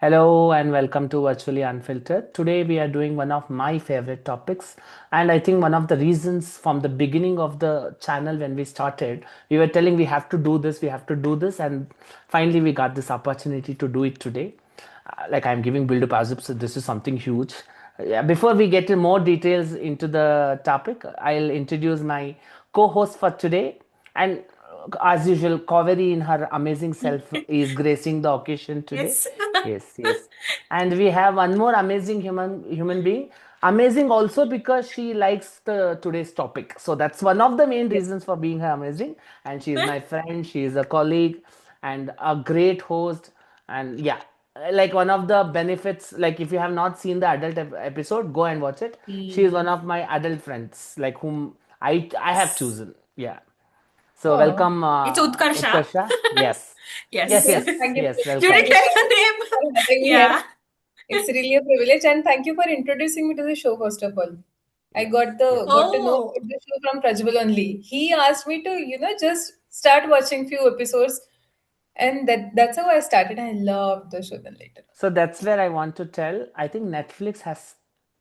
Hello and welcome to Virtually Unfiltered. Today we are doing one of my favorite topics, and I think one of the reasons from the beginning of the channel when we started, we were telling we have to do this, we have to do this, and finally we got this opportunity to do it today. Like I'm giving build up as if so this is something huge. Yeah, before we get in more details into the topic, I'll introduce my co-host for today, and as usual, Kaveri in her amazing self is gracing the occasion today. Yes. Yes, yes. And we have one more amazing human being. Amazing also because she likes the today's topic. So that's one of the main Yes. reasons for being her amazing. And she is my friend, she is a colleague and a great host. And yeah, like one of the benefits, like if you have not seen the adult episode, go and watch it. She is one Mm, of my adult friends, like whom I have yes. chosen. Yeah. So Oh, welcome, It's Utkarsha. Utkarsha. Yes, Yes. yes, yes. yes, Thank you. yes. You Welcome. didn't Thank you tell so your much name. for having me here. Yeah. It's really a privilege, and thank you for introducing me to the show. First of all, I Yes, yes. got to know Oh, about the show from Prajwal only. He asked me to just start watching few episodes, and that's how I started. I loved the show. Then later, So that's where I want to tell. I think Netflix has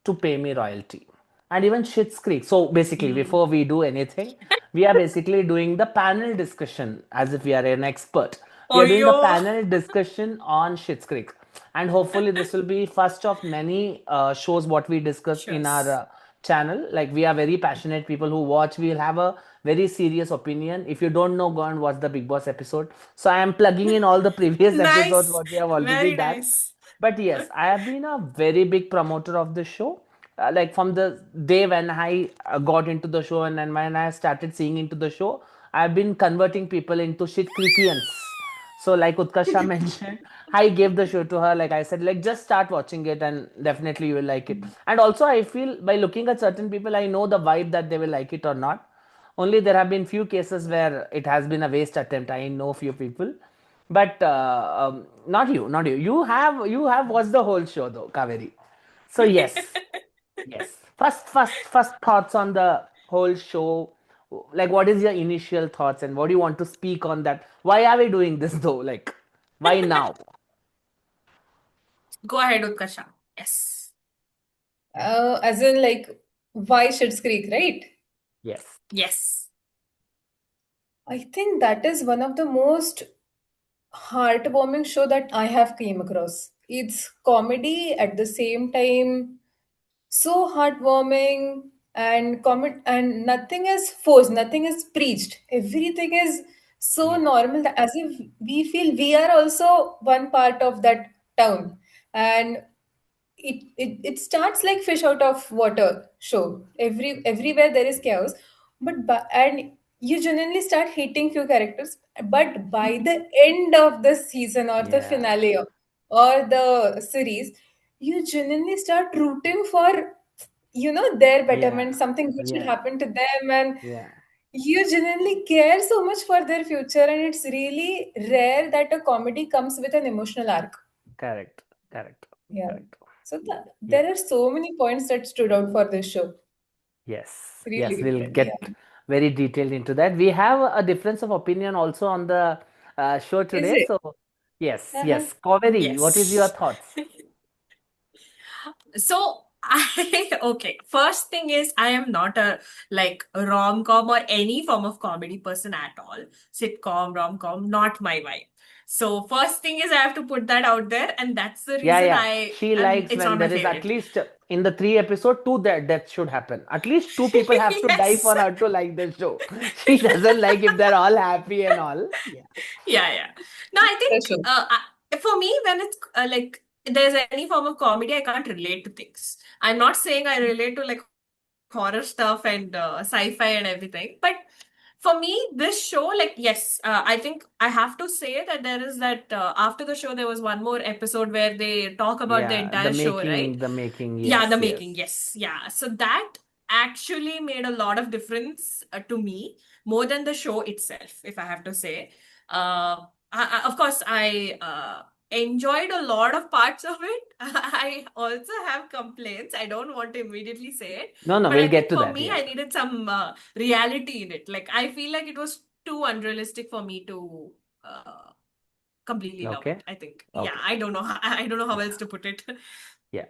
to pay me royalty, and even Schitt's Creek. So basically, mm. before we do anything, we are basically doing the panel discussion as if we are an expert. We Oh, are doing the yo. panel discussion on Schitt's Creek, and hopefully this will be first of many shows what we discuss in our Shush. channel. Like we are very passionate people who watch. We will have a very serious opinion. If you don't know, go and watch the Big Boss episode. So I am plugging in all the previous episodes Nice. what we have already Very done. nice. But yes, I have been a very big promoter of the show. Like from the day when I got into the show and then when I started seeing into the show, I've been converting people into shit Creekians. So like Utkasha mentioned, I gave the show to her. Like I said, like just start watching it and definitely you will like it. And also I feel by looking at certain people, I know the vibe that they will like it or not. Only there have been few cases where it has been a waste attempt. I know few people, but not you, not you. You have watched the whole show though, Kaveri. So yes, yes. First thoughts on the whole show. Like, what is your initial thoughts and what do you want to speak on that? Why are we doing this though? Like, why now? Go ahead, Utkarsha. Yes. as in like why Schitt's Creek, right? Yes. Yes. I think that is one of the most heartwarming show that I have came across. It's comedy at the same time, so heartwarming and comment, and nothing is forced, nothing is preached. Everything is so Yeah. normal that as if we feel we are also one part of that town. And it starts like fish out of water show. Everywhere there is chaos, and you genuinely start hating few characters. But by the end of the season or the Yeah. finale or the series, you genuinely start rooting for their Yeah. betterment. Something good should Yeah. happen to them, and Yeah. you genuinely care so much for their future. And it's really rare that a comedy comes with an emotional arc. Correct. Correct. Yeah. Correct. So Yeah. there are so many points that stood out for this show. Yes. Yes. Really, We'll yeah. get very detailed into that. We have a difference of opinion also on the show Is today. it? So yes. Uh-huh. Yes. Kaveri, what is your Yes. thoughts? So I okay. First thing is I am not a like rom-com or any form of comedy person at all. Sitcom, rom-com, not my vibe. So first thing is I have to put that out there, and that's the Yeah, reason yeah. I She am. likes It's when not my there is at favorite. least in the three episode two that death should happen. At least two people have to die Yes. for her to like the show. She doesn't like if they're all happy and all. Yeah. Yeah, yeah. No, I For think sure. for me, when it's like there's any form of comedy, I can't relate to things. I'm not saying I relate to like horror stuff and sci-fi and everything, but for me, this show, like, yes, I think I have to say that there is that after the show, there was one more episode where they talk about the Yeah. The entire show, right? making, the making. Yeah, the Yes, making, yes. yes, yeah. So that actually made a lot of difference to me more than the show itself, if I have to say. Of course, I enjoyed a lot of parts of it. I also have complaints. I don't want to immediately say it, No, no, but we'll I get think to for that. me, Yeah. I needed some reality in it. Like, I feel like it was too unrealistic for me to. Uh, completely love Okay. it. I think. Yeah, Okay. I don't know. I don't know how Yeah. else to put it. Yeah.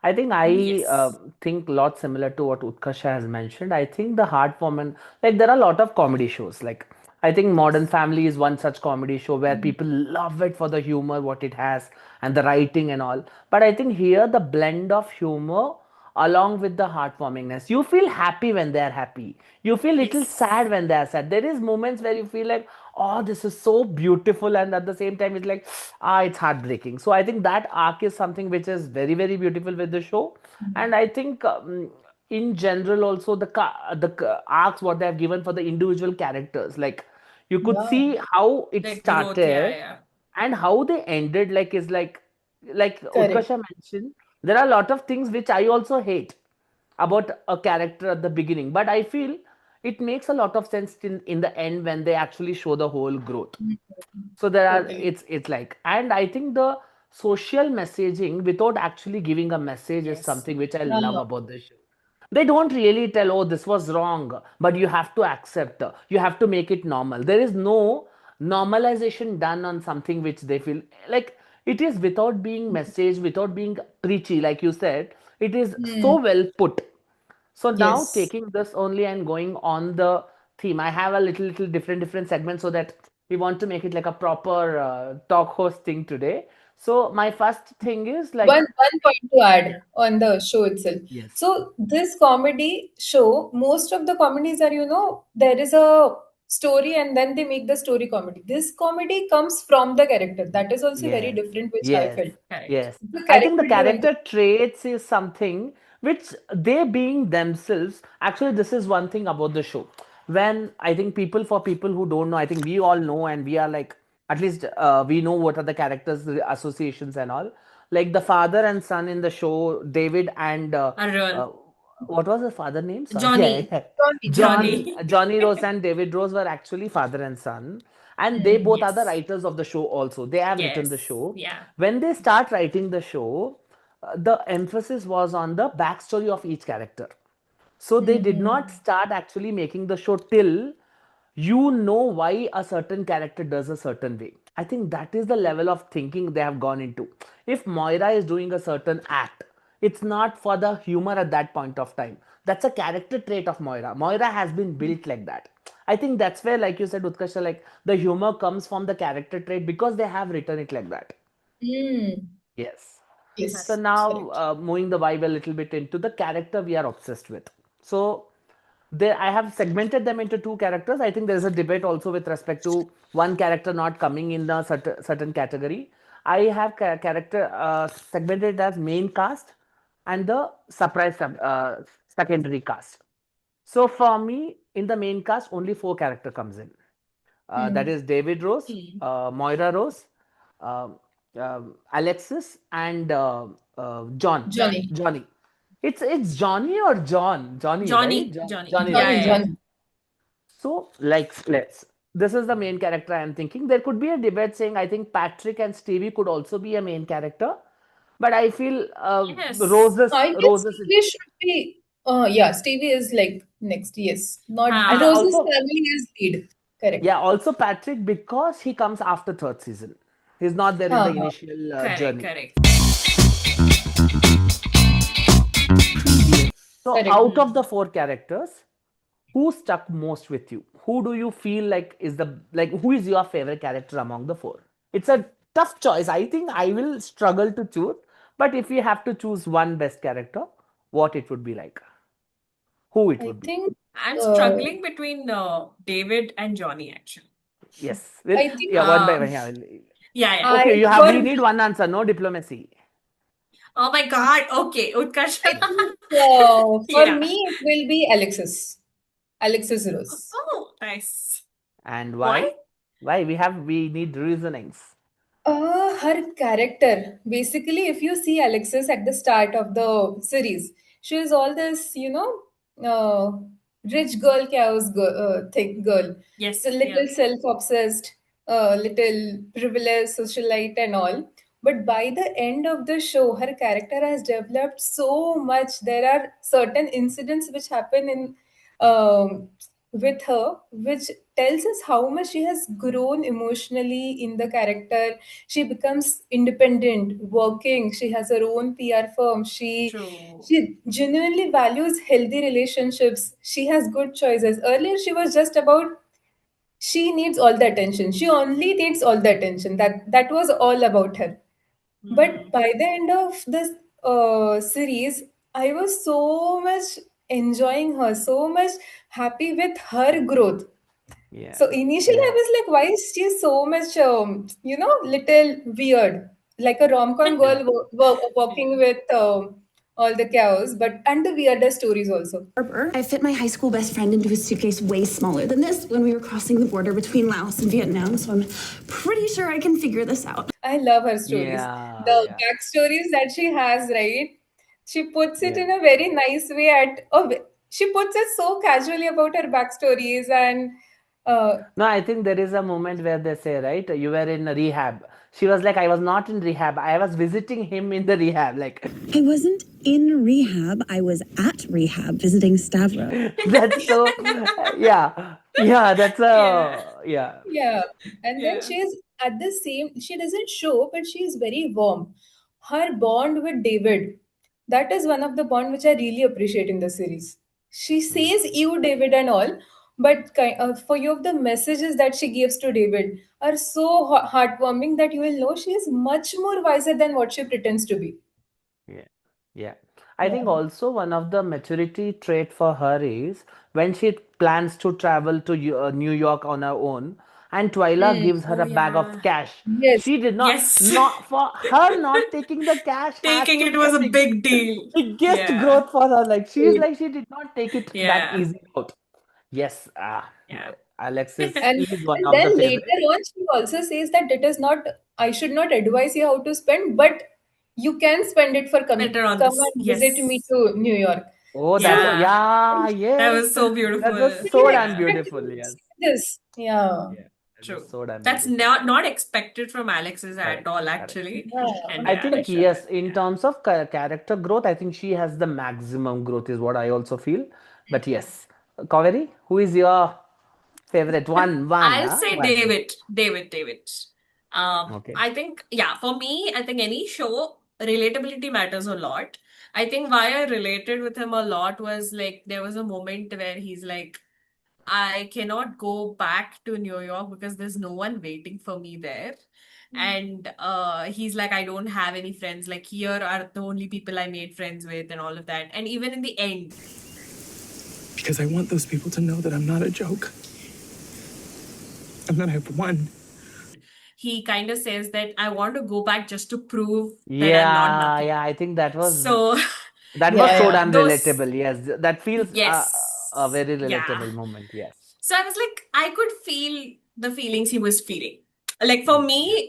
I think I Yes. think a lot similar to what Utkarsha has mentioned. I think the heartwarming, like there are a lot of comedy shows. Like I think Modern Family is one such comedy show where people love it for the humor, what it has, and the writing and all. But I think here the blend of humor along with the heartwarmingness, you feel happy when they are happy. You feel little sad Yes. when they are sad. There is moments where you feel like, oh, this is so beautiful, and at the same time, it's like, it's heartbreaking. So I think that arc is something which is very, very beautiful with the show, and I think in general also the arcs what they have given for the individual characters, like you could Yeah, see how it The growth. Yeah, started yeah. and how they ended. Like is like correct. Utkasha mentioned, there are a lot of things which I also hate about a character at the beginning, but I feel it makes a lot of sense in the end when they actually show the whole growth. So there are Totally. it's like, and I think the social messaging without actually giving a message is Yes. something which I love Yeah. about this show. They don't really tell, oh, this was wrong, but you have to accept, you have to make it normal. There is no normalization done on something which they feel like it is without being message, without being preachy, like you said. It is Hmm. so well put. So now Yes. taking this only and going on the theme, I have a little different segment so that we want to make it like a proper talk host thing today. So my first thing is like, One point to add on the show itself. yes, So this comedy show, most of the comedies are, there is a story and then they make the story comedy. This comedy comes from the character. That is also very yes, different, which I yes, felt. Correct. yes. The I think the character driven. character traits is something which they being themselves. Actually, this is one thing about the show. When I think people, for people who don't know, I think we all know, and we are like, at least we know what are the characters, the associations, and all. Like the father and son in the show, David and Unreal. uh, what was the father name? Sorry, yeah, Johnny. yeah. Johnny. Johnny. Johnny Rose and David Rose were actually father and son, and they both are the Yes. writers of the show. Also, they have written the Yes. show. Yeah. When they start writing the show, the emphasis was on the backstory of each character. So they did Hmm. not start actually making the show till you know why a certain character does a certain way. I think that is the level of thinking they have gone into. If Moira is doing a certain act, it's not for the humor at that point of time. That's a character trait of Moira. Moira has been built like that. I think that's where, like you said, Utkarsha, like the humor comes from the character trait because they have written it like that. Hmm. Yes. So Yes. Correct. now Correct. moving the vibe a little bit into the character we are obsessed with. So there, I have segmented them into two characters. I think there is a debate also with respect to one character not coming in the certain category. I have character segmented as main cast and the surprise secondary cast. So for me, in the main cast, only four character comes in. That Hmm. is David Rose, Hmm. Moira Rose, um Alexis, and Johnny. Johnny. It's Johnny or John? Johnny, right? Johnny. Johnny. Johnny, Yeah, right? Johnny. yeah, Yeah. Johnny. So, like, let's. This is the main character I am thinking. There could be a debate saying I think Patrick and Stevie could also be a main character, but I feel yeah. Yes. I guess Stevie should be. Yeah, Stevie is like next. Yes, not I think Ha. Rose's also, family is lead. Correct. yeah, also Patrick because he comes after third season. He's not there in the Huh, huh. initial Correct. journey. Correct. Yes. So, Correct. out of the Hmm. four characters, who stuck most with you? Who do you feel like is the like who is your favorite character among the four? It's a tough choice. I think I will struggle to choose, but if you have to choose one best character, what it would be like? Who it I would be? think. I'm Uh, struggling between David and Johnny, actually. Yes. Well, I think. yeah, one by one. Um, Yeah. yeah, yeah. I Okay, you have. We for need one answer. No diplomacy. Oh my God. Okay, Utkarsh. I think for Yeah. me it will be Alexis. Alexis Rose. Oh, nice. And why? Why? Why we need reasonings. Her character. Basically, if you see Alexis at the start of the series, she is all this, rich girl, chaos girl, girl. So Yes, yeah. little self-obsessed, little privileged socialite and all. But by the end of the show, her character has developed so much. There are certain incidents which happen in um, with her, which tells us how much she has grown emotionally in the character. She becomes independent, working. She has her own PR firm. True. She genuinely values healthy relationships. She has good choices. Earlier, she was just about she needs all the attention. She only needs all the attention. That was all about her. But Hmm. by the end of this series, I was so much enjoying her, so much happy with her growth. Yeah. So initially, I Yeah. was like, why is she so much, little weird, like a rom-com Yeah. girl walking Yeah. with all the chaos, but and the weirdest stories also. I fit my high school best friend into a suitcase way smaller than this when we were crossing the border between Laos and Vietnam, so I'm pretty sure I can figure this out. I love her stories. Yeah. The Yeah. backstories that she has, right? She puts it Yeah. in a very nice way. She puts it so casually about her backstories, and uh, No, I think there is a moment where they say, right, you were in rehab. She was like, I was not in rehab. I was visiting him in the rehab. Like, I wasn't in rehab, I was at rehab visiting Stavros. that's so, yeah. Yeah, that's Yeah. a, yeah. yeah, and then Yeah. she's at the same. She doesn't show, but she's very warm. Her bond with David, that is one of the bond which I really appreciate in the series. She Mm. says you, David, and all, but for you of the messages that she gives to David are so heartwarming that you will know she is much more wiser than what she pretends to be. Yeah, yeah. I think Yeah. also one of the maturity trait for her is when she plans to travel to New York on her own, and Twyla Mm. gives her Oh, a bag of yeah. cash. Yes. She did Yes. not for her not taking the cash has Taking to it be a was a big deal. biggest Yeah. growth for her. Like Yes. she did not take it that Yeah. easy out. Yes, Yeah. Alexis And is one and of the then later favorite. on, she also says that it is not. I should not advise you how to spend, but you can spend it for Better on come this. and visit me Yes. to New York. Oh, So that's Yeah. yeah, That yes, was so that was beautiful. we so didn't damn Yeah. expect beautiful. to Yes, see this. Yeah. yeah, that was True. so damn That's beautiful. not expected from Alexis at Correct, all, correct. actually. Yeah. And I yeah, they think showed yes, it. in Yeah. terms of character growth, I think she has the maximum growth, is what I also feel. But yes, Kaveri, who is your favorite? I'll say One. David. David. David. Okay. I think, yeah, for me, I think any show, relatability matters a lot. I think why I related with him a lot was like there was a moment where he's like, I cannot go back to New York because there's no one waiting for me there. And he's like, I don't have any friends. Like, here are the only people I made friends with, and all of that. And even in the end, Because I want those people to know that I'm not a joke. And that I've won. he kind of says that I want to go back just to prove that I'm not Yeah, nothing. yeah, I think So, that was so Yeah. damn those, relatable. Yes, that feels a yes, very yeah. relatable moment. Yes. So I was like, I could feel the feelings he was feeling. Like for Mm, yeah. me,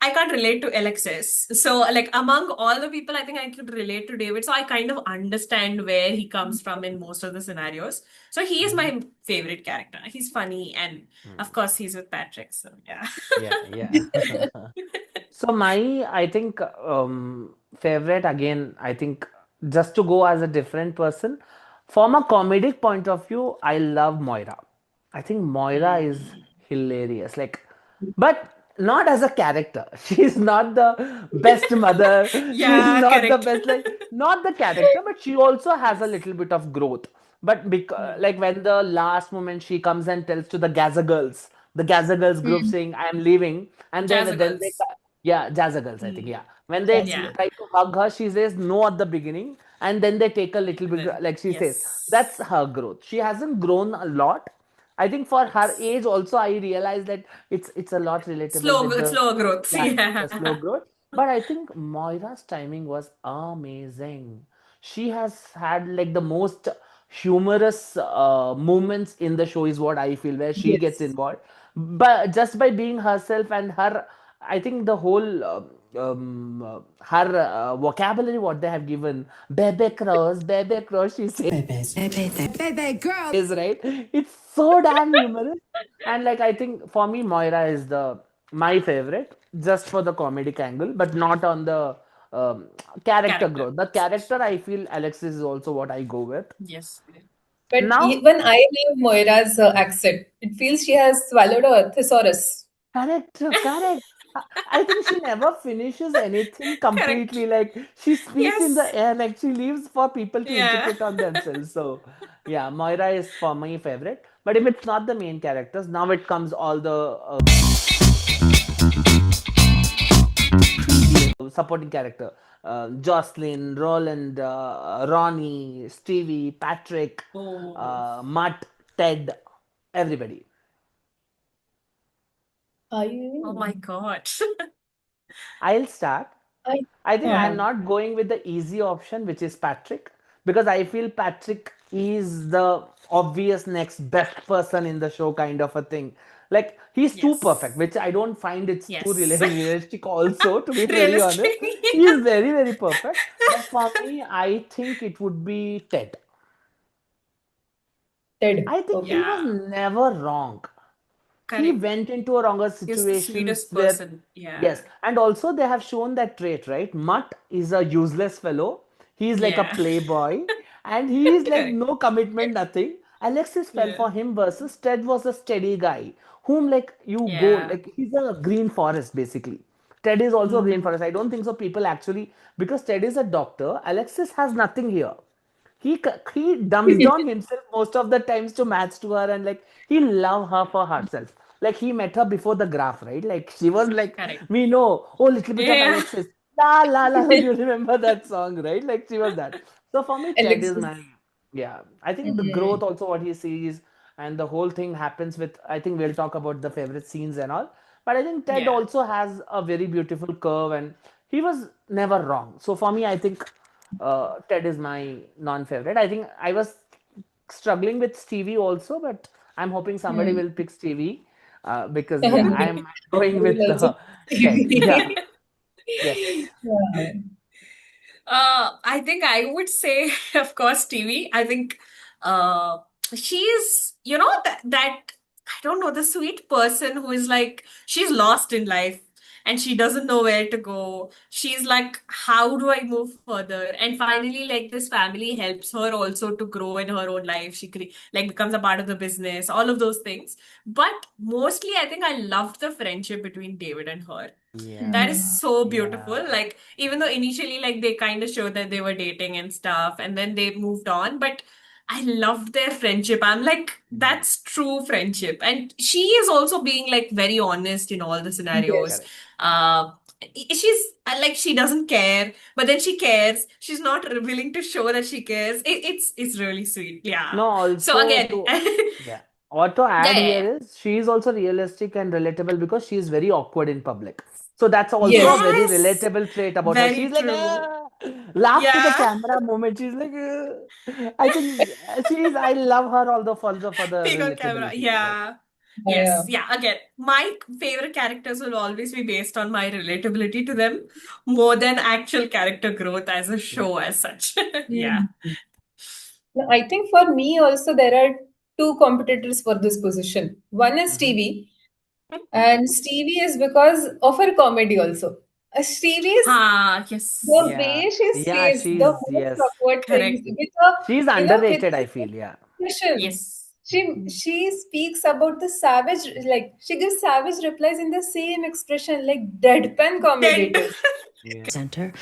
I can't relate to Alexis. So like among all the people, I think I could relate to David. So I kind of understand where he comes from in most of the scenarios. So he is Mhm. my favorite character. He's funny, and of Mm. course he's with Patrick. So yeah. Yeah, yeah. So my, I think, favorite again, I think just to go as a different person, from a comedic point of view, I love Moira. I think Moira is Hmm. hilarious. Like, but not as a character. She's not the best mother. She's Yeah, not the correct. best, like, not the character, but she also has a little bit of growth. But because, Hmm. like, when the last moment she comes and tells to the Gaza girls, the Gaza girls group Mm. saying, I am leaving, and Jazz then they, girls. yeah, Jazza girls, I think, Hmm. yeah. When they That's Yeah. good. try to hug her, she says no at the beginning, and then they take a little And bit, then like she says, that's yes. her growth. She hasn't grown a lot. I think for her Yes. age, also, I realize that it's a lot relatable with the, Slow growth. yeah, it's a slow Yeah. growth. But I think Moira's timing was amazing. She has had like the most humorous moments in the show, is what I feel, where she gets Yes. involved. But just by being herself and her, I think the whole her vocabulary, what they have given, bebe cross, she says, Baby girl. is right. It's so damn humorous. And like I think for me, Moira is the my favorite, just for the comedic angle, but not on the character Character. growth. The character, I feel Alexis is also what I go with. Yes. But Now, even I love Moira's accent. It feels she has swallowed a thesaurus. correct, correct. I think she never finishes anything completely. Correct. Like she speaks in the Yes. air, like she leaves for people to Yeah. interpret on themselves. So, yeah, Moira is for my favorite. But if it's not the main characters, now it comes all the supporting character. Jocelyn, Roland, Ronnie, Stevie, Patrick, Oh. Mutt, Ted, everybody. Are Oh my you? God. I'll start. I, I think I'm uh, not going with the easy option, which is Patrick, because I feel Patrick is the obvious next best person in the show, kind of a thing. Like he's too perfect, Yes. which I don't find it's too Yes. realistic. Also, to be very Realistic. honest, he is very very perfect. But for me, I think it would be Ted. Ted. I think he Okay. was Yeah. never wrong. He Correct. went into a wronger He's the situations sweetest where, person. Yeah. yes, and also they have shown that trait, right? Mutt is a useless fellow. He's like a Yeah. playboy, and he is like Correct. no commitment, nothing. Alexis fell Yeah. for him versus Ted was a steady guy, whom like you go Yeah. like he's a green forest basically. Ted is also a green Mm. forest. I don't think so. People actually, because Ted is a doctor, Alexis has nothing here. He dumbs down himself most of the times to match to her, and like he love her for herself. Like he met her before the graph, right? Like she was like, Correct. we know, oh, little bit of Yeah. Alexis, la la la. You remember that song, right? Like she was that. So for me, Ted is Alexis. my, yeah. I think the growth Mm. also what he sees, and the whole thing happens with. I think we'll talk about the favorite scenes and all. But I think Ted Yeah. also has a very beautiful curve, and he was never wrong. So for me, I think Ted is my non-favorite. I think I was struggling with Stevie also, but I'm hoping somebody Mm. will pick Stevie because yeah, I'm going I with will also Ted. Yeah, agree. yes, Yeah. I think I would say, of course, TV. I think uh, she is, that I don't know, the sweet person who is like, she's lost in life and she doesn't know where to go. She's like, how do I move further? And finally, like, this family helps her also to grow in her own life. Like becomes a part of the business, all of those things. But mostly, I think I loved the friendship between David and her. That is yeah, so beautiful. yeah. Like, even though initially, like, they kind of showed that they were dating and stuff, and then they moved on, but I loved their friendship. I'm like, Mm, that's true friendship. And she is also being like very honest in all the scenarios. Yes. correct. Uh, she's like, she doesn't care, but then she cares. She's not willing to show that she cares. It's really sweet. Yeah. No, So also again, to yeah, what to yeah, add yeah, here yeah. is she is also realistic and relatable because she is very awkward in public. So that's also a Yes. very Yes, relatable trait about her. very She's like, true. laugh to the Yeah. camera moment. She's like, I think she is. I love her all the for the Big on camera. relatability. Yes. Yeah. Yeah. Yes. Yeah. Again, my favorite characters will always be based on my relatability to them more than actual character growth as a Yeah. show as such. Yeah. Mm. No, I think for me also there are two competitors for this position. One is Hmm. Stevie, and Stevie is because of her comedy also. Stevie is Ah, yes. the Yeah. way she Yeah. says the She's most yes. awkward things Correct. with a She's with underrated, I a feel. Yeah. expression. Yes. She speaks about the savage, like she gives savage replies in the same expression, like deadpan comedy Dead. it is. Yeah. Center.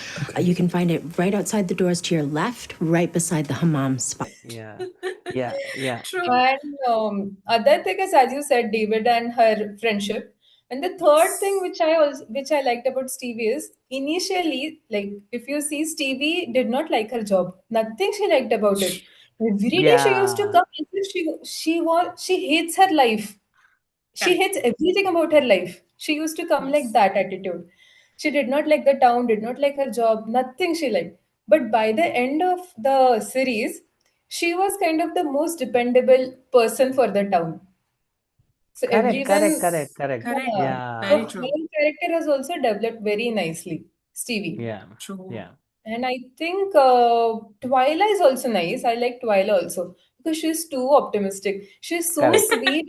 You can find it right outside the doors to your left, right beside the hammam spot. Yeah. Yeah. Yeah. True. And other thing is, as you said, David and her friendship. And the third thing Yes. which I liked about Stevie is initially, like if you see, Stevie did not like her job. Nothing she liked about it. Every day she used to Yeah. come as if she hates her life. She Correct. hates everything about her life. She used to come like Yes. that attitude. She did not like the town, did not like her job, nothing she liked. But by the end of the series, she was kind of the most dependable person for the town. So Correct. Correct. everyone, Correct. Yes. Correct. Correct. yeah. Yeah. So Very her true. character has also developed very nicely, Stevie. Yeah. True. Yeah. And I think Twyla is also nice. I like Twyla also because she's too optimistic. She's so Correct. sweet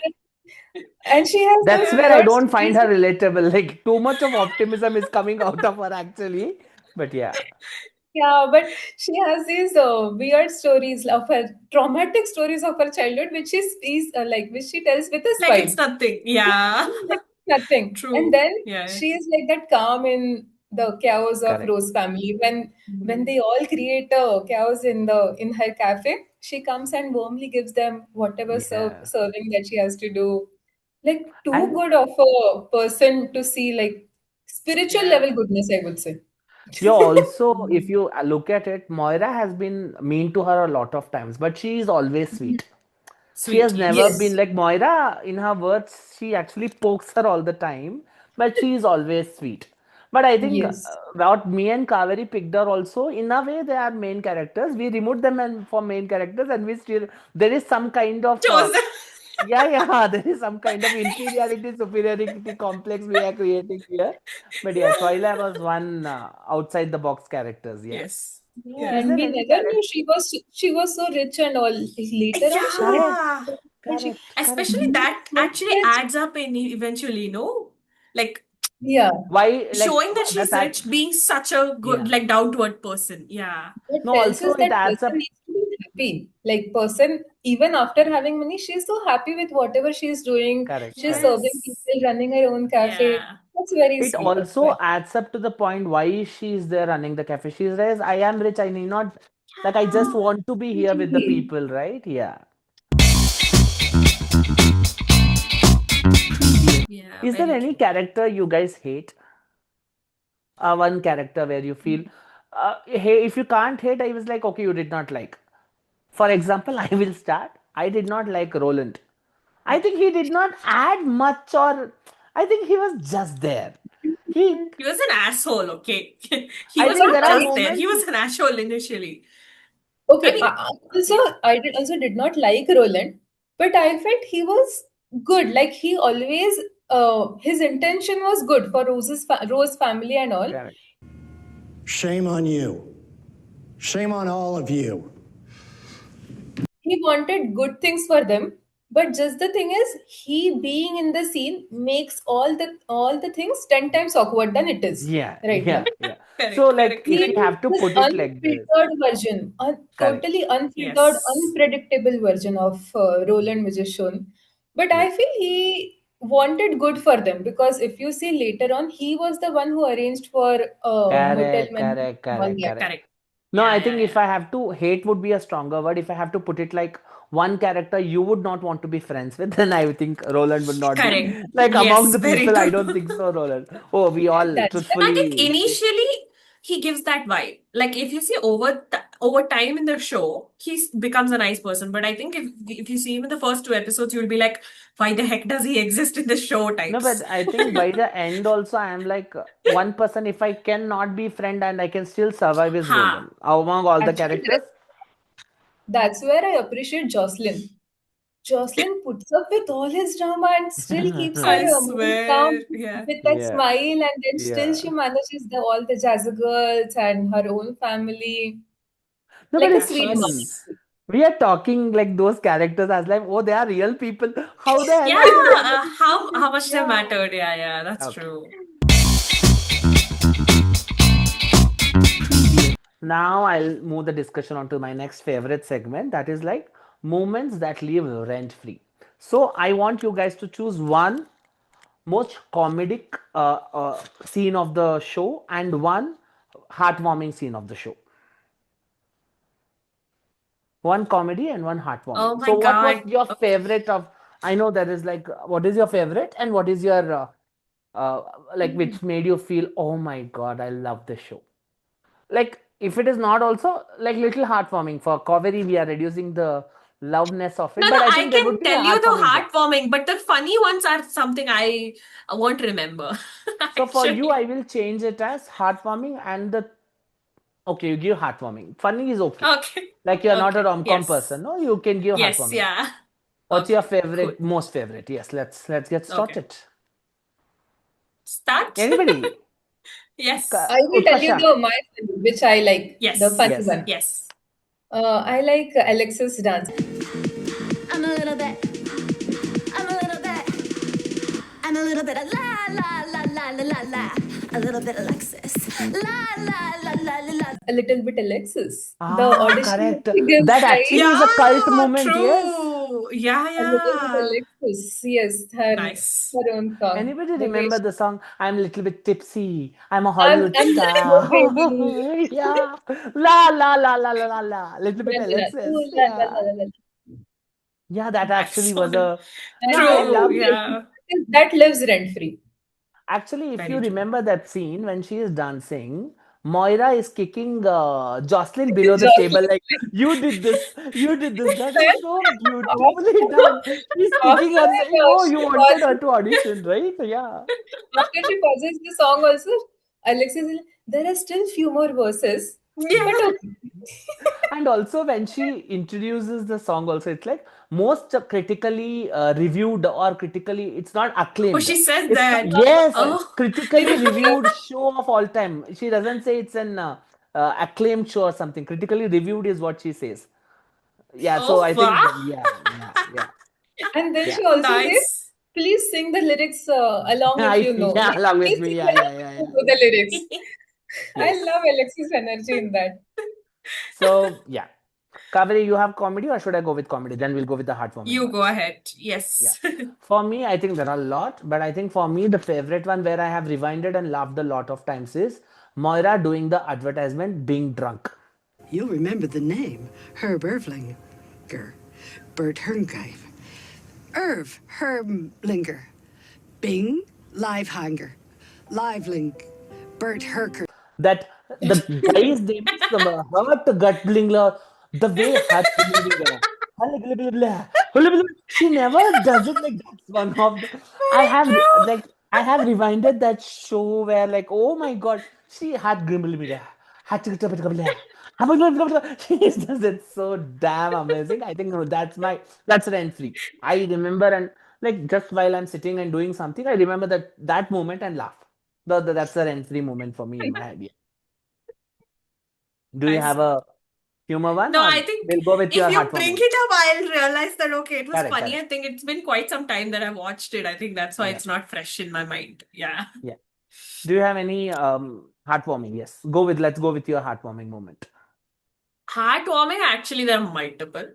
and she has That's the where I Yeah. worst don't find her reason. relatable. Like too much of optimism is coming out of her actually. But yeah. Yeah, but she has these weird stories of her traumatic stories of her childhood, which which she tells with a Like it's smile. nothing. Yeah. Like nothing. And True. then Yeah. she is like that calm in the chaos of Correct. Rose family. When Mhm. they all create a chaos in her cafe, she comes and warmly gives them whatever Yeah. serving that she has to do. Like too And good of a person to see, like spiritual Yeah. level goodness, I would say. you also, if Mhm. you look at it, Moira has been mean to her a lot of times, but she is always sweet. She has Sweet, never yes. been Yes, like Moira, in her words, she actually pokes her all the time, but she is always sweet. But I think yes. what me and Kaveri picked are also, in a way, they are main characters. We removed them and for main characters, and we still, there is some kind of, Chose them. yeah, yeah, there is some kind of inferiority, superiority complex we are creating here. But yeah, Twyla was one outside the box characters, yeah. Yes. Yeah, Is Yeah. and there we any never character? knew she was so rich and all. Like, later on, she Correct, Yeah. and she correct, correct. Especially being that so actually rich. adds up in eventually, no? Like Yeah, Why, like, showing that that's she's that, rich, being such a good, yeah. like down to earth person. Yeah. that No, tells also us it that adds person up. needs to be happy. Like person, even after having money, she's so happy with whatever she's doing. Correct, She's correct. serving Yes. people, running her own cafe. Yeah. That's very It sweet of her. also adds up to the point why she is there running the cafe. She says, I am rich, I need not, like, I just want to be here with the Really. people, right? Yeah. Yeah, Is there very any true. character you guys hate? One character where you feel, hey, if you can't hate, I was like, okay, you did not like. For example, I will start. I did not like Roland. I think he did not add much, or I think he was just there. He, He was an asshole, okay? He I was think not there are just there. He moments, was an asshole initially. I Okay, mean, also yeah. I did not like Roland, but I felt he was good. Like he always, his intention was good for Rose family and all. correct, Shame on you. Shame on all of you. He wanted good things for them, but just the thing is, he being in the scene makes all the things 10 times awkward than it is yeah, right now. yeah, yeah. So, Correct, like, correct, He if we correct. is have to this put it like this, unfiltered version, correct. totally unfiltered, Yes. unpredictable version of Roland, which is shown. But Yeah. I feel he wanted good for them because if you see later on, he was the one who arranged for hotel Correct, management correct, and all correct, that. correct. Correct. No, Yeah, I yeah, think if yeah. I have to, hate would be a stronger word. If I have to put it like one character you would not want to be friends with, then I would think Roland would not be. Correct. Like among Yes, the very people, I true. don't think so, Roland. Oh, we all That's I think truthfully say. initially he gives that vibe. Like if you see over time in the show, becomes a nice person. But I think if you see him in the first two episodes, you'll be like, why the heck does he exist in the show No, types? but I think by the end also, I am like one person, if I cannot be friend and I can still survive is Ha. Roland. Among all the actually characters, that's where I appreciate Jocelyn. Jocelyn puts up with all his drama and still keeps her I mind calm swear. Yeah. with that yeah, smile, and then still yeah. she manages all the Jazzy girls and her own family No, but like a Yeah, it's sweet fun. she's mom. We are talking like those characters as like, oh, they are real people. How the hell yeah. are they not getting How treated? much they Yeah. mattered. Yeah, yeah, that's Okay. true. Now I'll move the discussion on to my next favorite segment, that is like moments that leave rent free. So I want you guys to choose one most comedic scene of the show and one heartwarming scene of the show. One comedy and one Oh heartwarming. my So what was God. your Okay. favorite of? I know there is like, what is your favorite and what is your uh, like which made you feel, oh my god, I love this show. Like if it is not also like little heartwarming for Kaveri, we are reducing the loveness of No, it, no, but I I think there can would be a tell you the heartwarming bit. heartwarming, but the funny ones are something I won't remember, So for you, I actually. will change it as heartwarming and the, okay, you give heartwarming. Funny is okay. Okay. Like you're not a Okay. rom-com Yes. person, no? You can give Yes. heartwarming. Yeah. What's your Okay. Cool. favorite, most favorite? Yes, let's get Okay. started. Start. Anybody? Yes. I will tell you Utkarsh. the my funny, which I like, the Yes. funny Yes. one. Yes. I like Alexis dance. I'm a little bit. I'm a little bit. I'm a little bit of la la la la la la la. A little bit of Alexis. La la la la la la. A little bit Alexis. The Ah, audition correct. she gives, That right? actually is a cult Yeah, moment, yes. true. Yeah, A little bit yeah. Alexis. Yes, Nice. her own song. Anybody The way remember the song I'm a little bit tipsy, I'm a I'm Hollywood little star? baby. Yeah. La la la la la la la. Little La, bit la, la. Alexis. Ooh, la, la, la, Yeah. la, la. Yeah, that Nice actually was one. a. No, And I True, love. yeah. that lives rent free. Actually, if you Very true. remember that scene when she is dancing, Moira is kicking Jocelyn below the table, Jocelyn. like, you did this. That is so beautifully After, done. He's kicking her, saying, oh, you she wanted her pauses, to audition, right? Yeah. after she pauses the song also, Alexis is like, there are still few more verses, but Yeah. okay. And also when she introduces the song, also it's like most critically reviewed or critically, it's not Oh, acclaimed. she says It's not, that. yes, Oh, critically reviewed show of all time. She doesn't say it's an acclaimed show or something. Critically reviewed is what she says. Yeah, so oh, I wow. think yeah, And then yeah. she also says, Nice. please sing the lyrics along if you know. Yeah, Like, along with please me. sing Yeah, along yeah, if yeah, you yeah. know the lyrics. I Yes. love Alexis' energy in that. So yeah. Kaveri, you have comedy or should I go with comedy? Then we'll go with the heartwarming You go ones. ahead. Yeah. Yes. For me, I think there are a lot, but I think for me, the favorite one where I have rewinded and laughed a lot of times is Moira doing the advertisement being drunk. You'll remember the name, Herb Ervlinger, Bert Herngave, Irv Herblinger, Bing Livehanger, Liveling, Bert Herker. That the guy's name is Hurt Gutblinger, the way Hurt Gutblinger. She never does it like that's one of the. I have True. like I have rewinded that show where like oh my god she had Grimble had to she does it so damn amazing. I think that's rent free. I remember and like just while I'm sitting and doing something, I remember that moment and laugh. That's a rent free moment for me in my head. Yeah. Do you Nice have one. a humor one No, I or think we'll go with if your you bring heartwarming? it up, I'll realize that okay, it was Correct, funny. I correct. think it's been quite some time that I watched it. I think that's why Yeah, it's not fresh in my mind. Yeah. yeah. Do you have any heartwarming? Yes. Let's go with your heartwarming moment. Heartwarming, actually, there are multiple.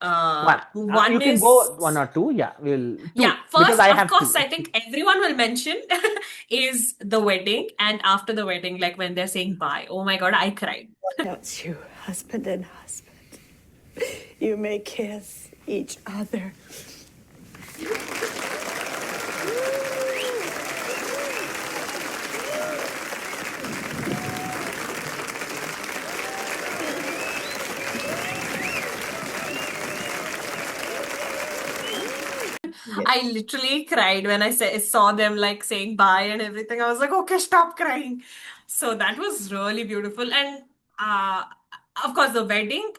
One. You One can is, go one or two. Yeah, we'll yeah, two because first, I of have course, two. I think everyone will mention is the wedding and after the wedding, like when they're saying bye. Oh my God, I cried. That's you, husband and husband. You may kiss each other. I literally cried when saw them like saying bye and everything. I was like, okay, stop crying. So that was really beautiful. And uh, of course, the wedding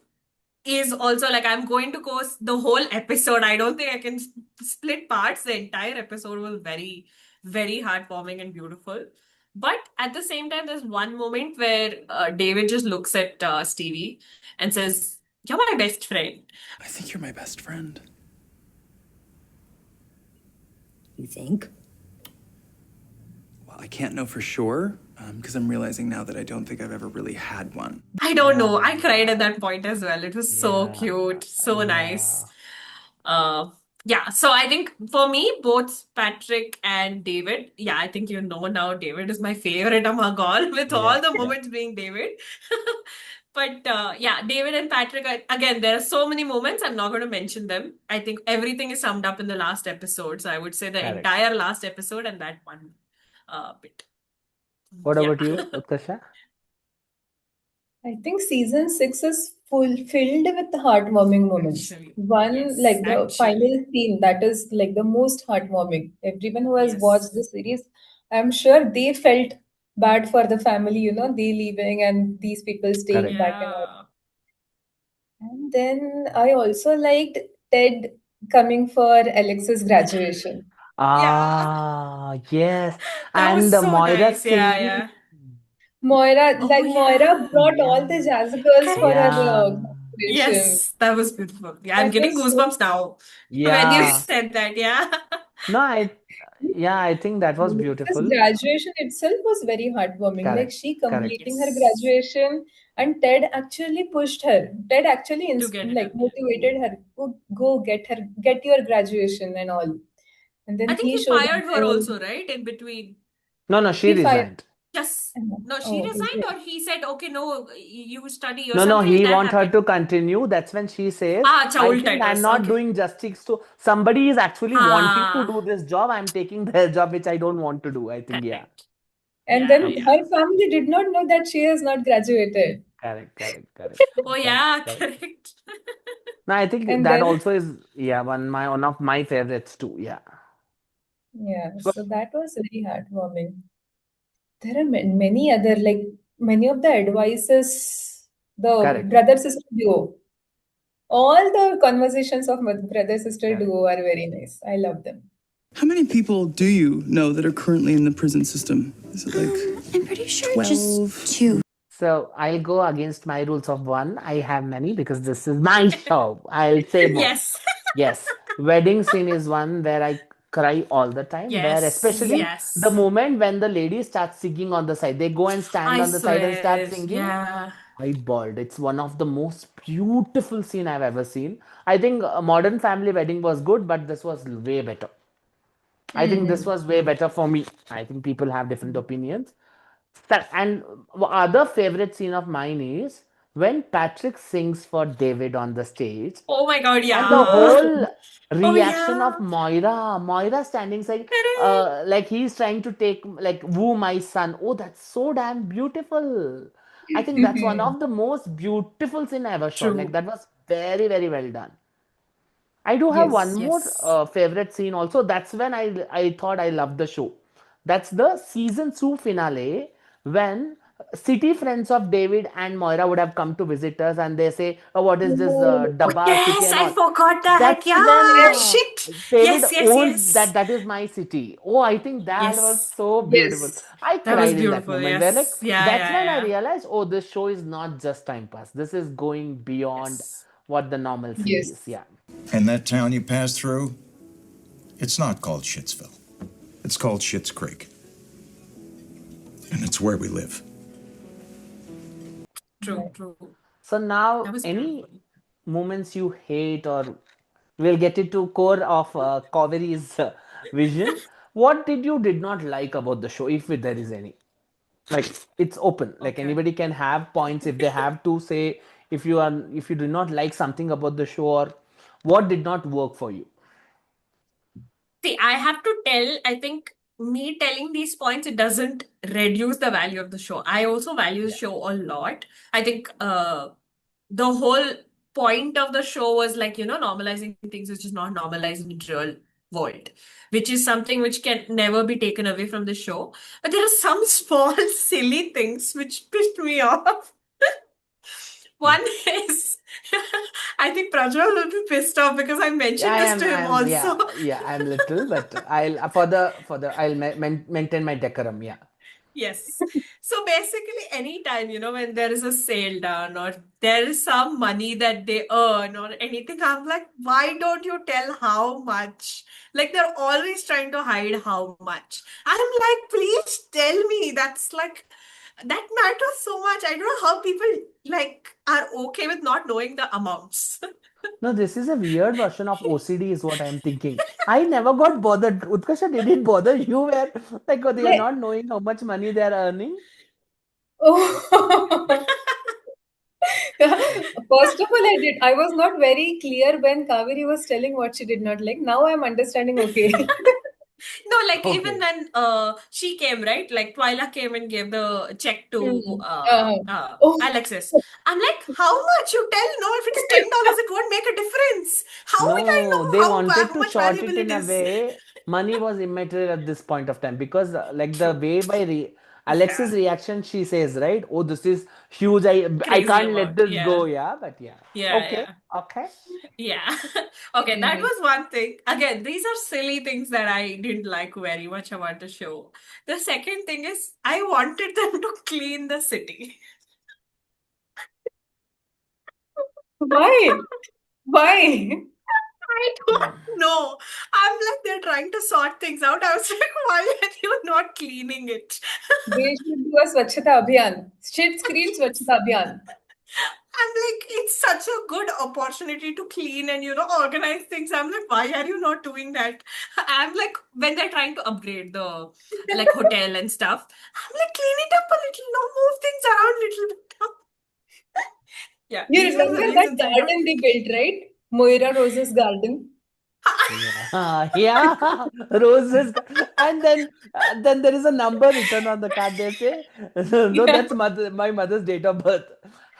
is also like I'm going to go the whole episode. I don't think I can split parts. The entire episode was very, very heartwarming and beautiful. But at the same time, there's one moment where David just looks at Stevie and says, "You're my best friend." I think you're my best friend. You think? Well, I can't know for sure because I'm realizing now that I don't think I've ever really had one. I don't know. I cried at that point as well. It was so Yeah, cute, so nice. yeah. Uh, yeah, so I think for me, both Patrick and David, yeah, I think you know now David is my favorite among all, with Yeah, all the yeah. moments being David. But yeah, David and Patrick, again, there are so many moments. I'm not going to mention them. I think everything is summed up in the last episode. So I would say the Correct. entire last episode and that one bit. What Yeah. about you, Utkarsha? I think season 6 is filled with heartwarming moments. Actually, One, yes, like the actually, final scene, that is like the most heartwarming. Everyone who has watched yes. the series, I'm sure they felt bad for the family, they leaving and these people staying Correct. back and all. Yeah. And then I also liked Ted coming for Alex's graduation. Yeah. Yes. That was And so Moira nice. Yeah, singing. yeah. Oh, Moira yeah. brought all the Yeah. jazz girls for her Correct. Yeah. graduation. Yes, that was beautiful. Yeah, I'm That getting was so goosebumps now when you Yeah. said that. Yeah. No, I think that was This beautiful. graduation itself was very heartwarming. Like Correct, she correct, completing her Yes. graduation, and Ted actually pushed her. Ted actually To get it like done. motivated her. Go get your graduation and all. And I then think he he showed up fired her there. also, right? In between. No, no, she He fired. resigned. Just no, she Oh, is resigned, it? or he said, okay, no, you study or No, no, something like he that want her happened. to continue. That's when she says, Ah, acha, I ulta think it I'm was. not Okay. doing justice to somebody is actually wanting to Ah, do this job. I'm taking their job, which I don't want to do. I think, yeah. correct. And Yeah, then Okay. yeah. her family did not know that she has not graduated. Correct, correct, correct, Oh, correct, yeah, correct. correct. No, I think And that then also is, yeah, one of my favorites too. Yeah. yeah, so that was very heartwarming. There are many other like many of the advices, the Correct. brother sister duo. All the conversations of brother sister Correct. duo are very nice. I love them. How many people do you know that are currently in the prison system? Is it like I'm pretty sure 12? just two. So I'll go against my rules of one. I have many because this is my show. I'll say more. Yes. Yes, wedding scene is one where I cry all the time. Where Yes, Yeah. especially the yes. moment when the lady starts singing on the side, they go and stand I on the side and start swear. singing. Yeah. I bawled. It's one of the most beautiful scene I've ever seen. I think a modern family wedding was good, but this was way better. I think this was way better for me. I think people have different opinions. And other favorite scene of mine is when Patrick sings for David on the stage, Oh my God, and the yeah. whole Oh reaction of yeah. Moira standing Correct. like he's trying to take like woo my son. Oh, that's so damn beautiful. I think that's one of the most beautiful scene I ever shot. Like True. that was very, very well done. I do have one Yes. more Yes. favorite scene also. That's when I thought I loved the show. That's the season 2 finale when city friends of David and Moira would have come to visit us and they say, "Oh, what is this Oh, Oh Dabba city yes, and I all?" forgot that. That's when Yeah, shit. David Yes, yes, owns yes. that is my city. Oh, I think that was Yes. so beautiful. yes. I That was cried in that beautiful. moment where like Yes. Yeah, that's yeah, when I yeah. realized, oh, this show is not just time pass. This is going beyond Yes. what the normalcy Yes. is. Yeah. And that town you passed through, it's not called Schittsville. It's called Schitt's Creek. And it's where we live. True, Right. true. So That now, was any beautiful. moments you hate, or we'll get into core of Kaveri's vision. What did not like about the show, if there is any? Like it's open. Like Okay. anybody can have points if they have to say if you do not like something about the show or what did not work for you. See, I have to tell, I think me telling these points, it doesn't reduce the value of the show. I also value the Yeah. show a lot. I think the whole point of the show was like, normalizing things which is not normalized in real world, which is something which can never be taken away from the show. But there are some small, silly things which pissed me off. One is, I think Prajwal will be pissed off because I Yeah, mentioned this to I him am, also. yeah, I'm little, but I'll for the I'll maintain my decorum. Yeah. Yes. So basically, anytime, when there is a sale done or there is some money that they earn or anything, I'm like, why don't you tell how much? Like, they're always trying to hide how much. I'm like, please tell me. That's like, that matters so much. I don't know how people like are okay with not knowing the amounts. No, this is a weird version of OCD, is what I'm thinking. I never got bothered. Utkasha, did it bother you where like oh, they are Yeah. not knowing how much money they are earning? Oh. First of all, I did. I was not very clear when Kaveri was telling what she did not like. Now I'm understanding. Okay. No, like even Okay. when she came, right? Like Twyla came and gave the check to Hmm. Oh. Alexis. I'm like, how much? You tell no, if it's $10, it won't make a difference. How will I No, know they wanted how to much short it valuable in it a is? way. Money was immaterial at this point of time because, like the True. way Alex's Yeah. reaction, she says, right? Oh, this is huge. I Crazy can't let amount. this Yeah. go. Yeah, but yeah. Yeah, Okay, yeah. okay. Yeah. Okay, that Mhm. was one thing. Again, these are silly things that I didn't like very much about the show. The second thing is I wanted them to clean the city. Why? Why? I don't know. I'm like, they're trying to sort things out. I was like, why are you not cleaning it? They should do a Swachhata Abhiyan. Shit screen Swachhata Abhiyan. I'm like, it's such a good opportunity to clean and, organize things. I'm like, why are you not doing that? I'm like, when they're trying to upgrade the like hotel and stuff, I'm like, clean it up a little, move things around a little bit. Yeah, You these were the remember that reasons I don't. garden they built, right? Moira Rose's garden. Yeah, roses, and then there is a number written on the card. They say, "No, Yeah. that's my mother's date of birth."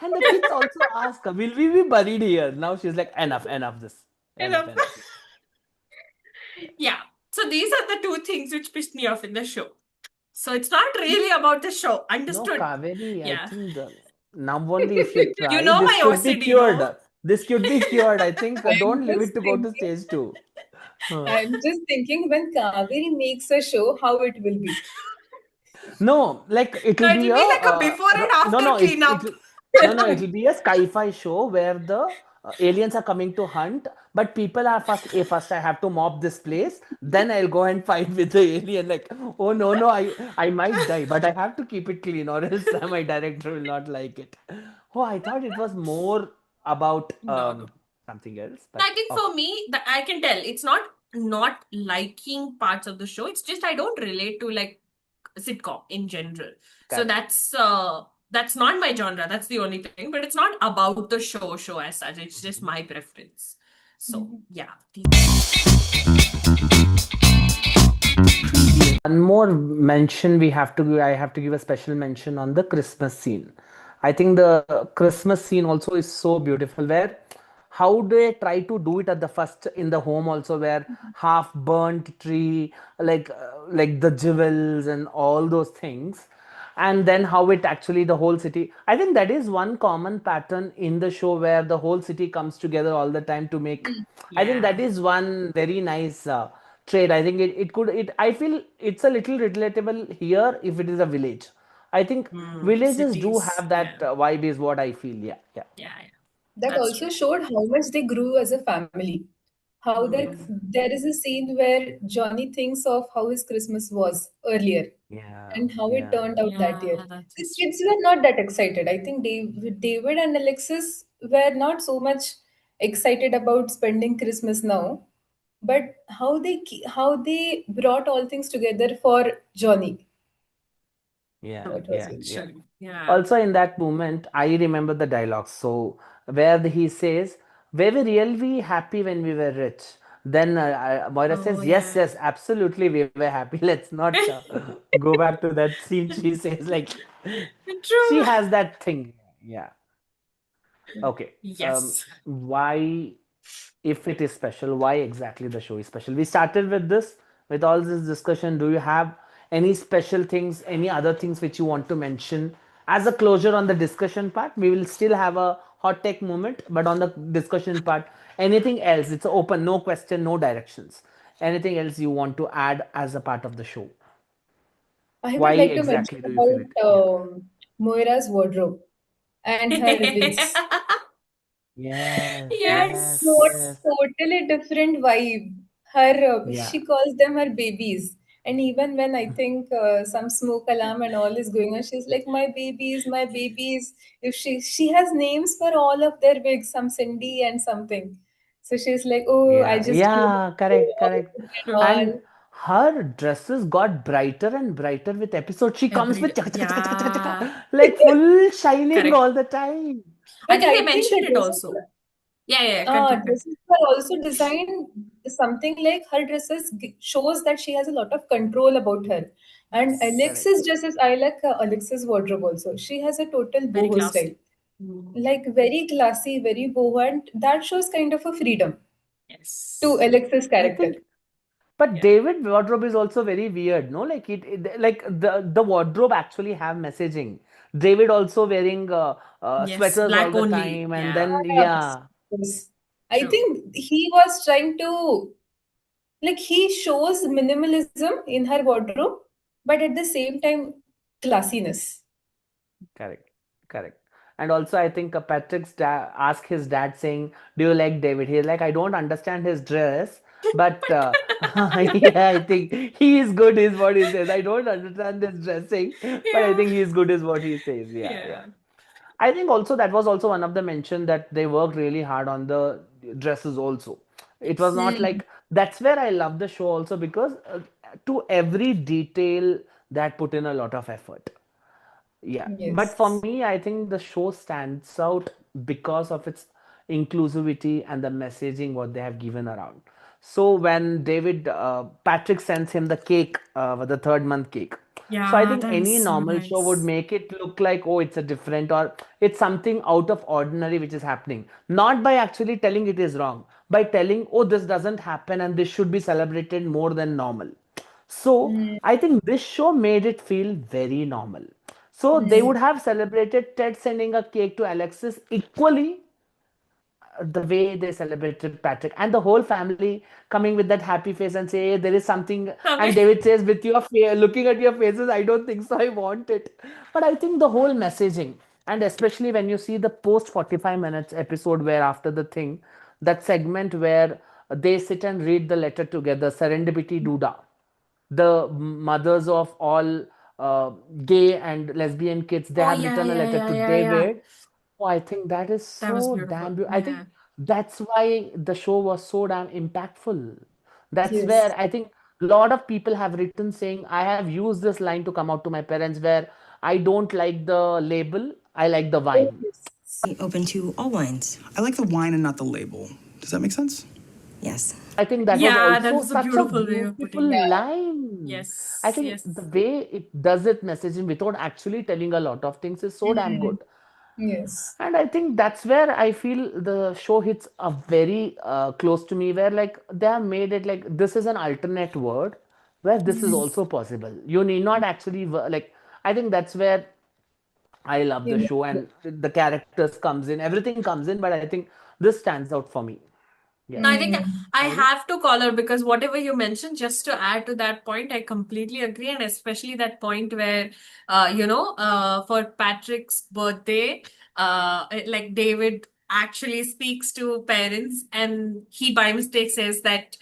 And the kids also ask her, "Will we be buried here?" Now she's like, "Enough, enough this, enough, Enough. enough." Yeah. So these are the two things which pissed me off in the show. So it's not really about the show. No, Understood? Kaveri, I Yeah. think now only if you You try, know this my could be OCD, no? cured. This could be cured. I think I'm don't leave just it to go to thinking, stage two. I'm just thinking when Kaveri makes a show, how it will be. No, like No, it'll be it'll a be like a before and no, after no, cleanup. it'll be a sci-fi show where the aliens are coming to hunt, but people are first. First I have to mop this place, then I'll go and fight with the alien. Like, oh no, no, I might die, but I have to keep it clean, or else my director will not like it. Oh, I thought it was more about No, no. something else, I but think okay. for me, that I can tell it's not liking parts of the show. It's just I don't relate to like sitcom in general. So Correct. that's not my genre. That's the only thing. But it's not about the show as such. It's just my preference. So yeah. One more mention we have to give, I have to give a special mention on the Christmas scene. I think the Christmas scene also is so beautiful where how do they try to do it at the first in the home also where half burnt tree like the jewels and all those things, and then how it actually the whole city, I think that is one common pattern in the show where the whole city comes together all the time to make. I think that Yeah. is one very nice trade. I think it could it I feel it's a little relatable here if it is a village. I think villages do Cities. have that Yeah. vibe is what I feel. Yeah, yeah. Yeah. Yeah. That That's also true. showed how much they grew as a family. How there is a scene where Johnny thinks of how his Christmas was earlier Yeah, and how it yeah. turned out that year. Yeah, that The is true. kids were not that excited. I think David and Alexis were not so much excited about spending Christmas now, but how they brought all things together for Johnny. Yeah, That was yeah, good. yeah. Actually. Yeah. Also, in that moment, I remember the dialogue. So, where he says, "Were we really happy when we were rich?" Then Moira Oh says, "Yes, yeah. yes, absolutely, we were happy." Let's not go back to that scene. She says, like, she True. has that thing. Yeah. Okay. Yes. Why, if it is special, why exactly the show is special? We started with this, with all this discussion. Do you have any special things, any other things which you want to mention as a closure on the discussion part? We will still have a hot take moment, but on the discussion part, anything else? It's open, no question, no directions. Anything else you want to add as a part of the show? I Why would like to mention exactly do you feel it? about Yeah. Moira's wardrobe and her ribbons. Yes, That's yes, Yes. yes. totally different vibe. Yeah. She calls them her babies. And even when I think some smoke alarm and all is going on, she's like, my babies, my babies. If she has names for all of their wigs, some Cindy and something. So she's like, oh, I Yeah, just grew yeah, correct, correct. and True. And all. her dresses got brighter and brighter with episodes. She comes Every with day. chaka, chaka, chaka, chaka, chaka, Yeah. chaka, like full shining Correct. all the time. I But think they I think mentioned the it also. Yeah, yeah, continue. dresses were also designed something like her dresses shows that she has a lot of control about her. And Yes. Correct. Alex's dresses, I like Alex's wardrobe also. She has a total Very boho style, classy. Mm. like very classy, very boho, and that shows kind of a freedom to Yes. Alex's I character. think, but Yeah. David wardrobe is also very weird, no? Like like the wardrobe actually have messaging. David also wearing Yes. sweaters all Black the only. time, and Yeah. then Yes, yeah, yes. I True. think he was trying to, like, he shows minimalism in her wardrobe, but at the same time, classiness. correct, correct. And also, I think Patrick's asked his dad saying, "Do you like David?" He's like, "I don't understand his dress, but yeah, I think he is good," is what he says. I don't understand his dressing, but I Yeah. think he is good, is what he says. Yeah, yeah. Yeah. I think also that was also one of the mention that they worked really hard on the dresses also. It was not like that's where I love the show also because to every detail that put in a lot of effort. Yeah, but for Yes. me, I think the show stands out because of its inclusivity and the messaging what they have given around. So when David Patrick sends him the cake, the third month cake. So I Yeah, think that any was so normal show would nice. make it look like, oh, it's a different or it's something out of ordinary which is happening. Not by actually telling it is wrong, by telling, oh, this doesn't happen and this should be celebrated more than normal. So Mm, I think this show made it feel very normal. So they mm. would have celebrated Ted sending a cake to Alexis equally the way they celebrated Patrick and the whole family coming with that happy face and say, "Hey, there is something," and Okay. David says, "With your looking at your faces, I don't think so. I want it." But I think the whole messaging, and especially when you see the post 45 minutes episode where after the thing, that segment where they sit and read the letter together, Serendipity Duda, the mothers of all uh, gay and lesbian kids, they Oh have yeah, written a yeah, letter yeah, to yeah, yeah. David. Oh, I think that is That was so beautiful. damn beautiful. I think Yeah. that's why the show was so damn impactful. That's Yes. where I think a lot of people have written saying, I have used this line to come out to my parents where I don't like the label, I like the wine. Yes. Open to all wines. I like the wine and not the label. Does that make sense? Yes. I think that was Yeah, that also was a such a beautiful way of beautiful putting it. line. I Yes, think the yes. way it does it messaging without actually telling a lot of things is so damn Mm. good. Yes. And I think that's where I feel the show hits a very close to me, where like they have made it like this is an alternate word where this is Mm. also possible. You need not actually like. I think that's where I love the You show know. and the characters comes in, everything comes in, but I think this stands out for me. Yeah, No, I think Mm. I Navani? have to call her because whatever you mentioned, just to add to that point, I completely agree. And especially that point where, for Patrick's birthday, like David actually speaks to parents and he by mistake says that,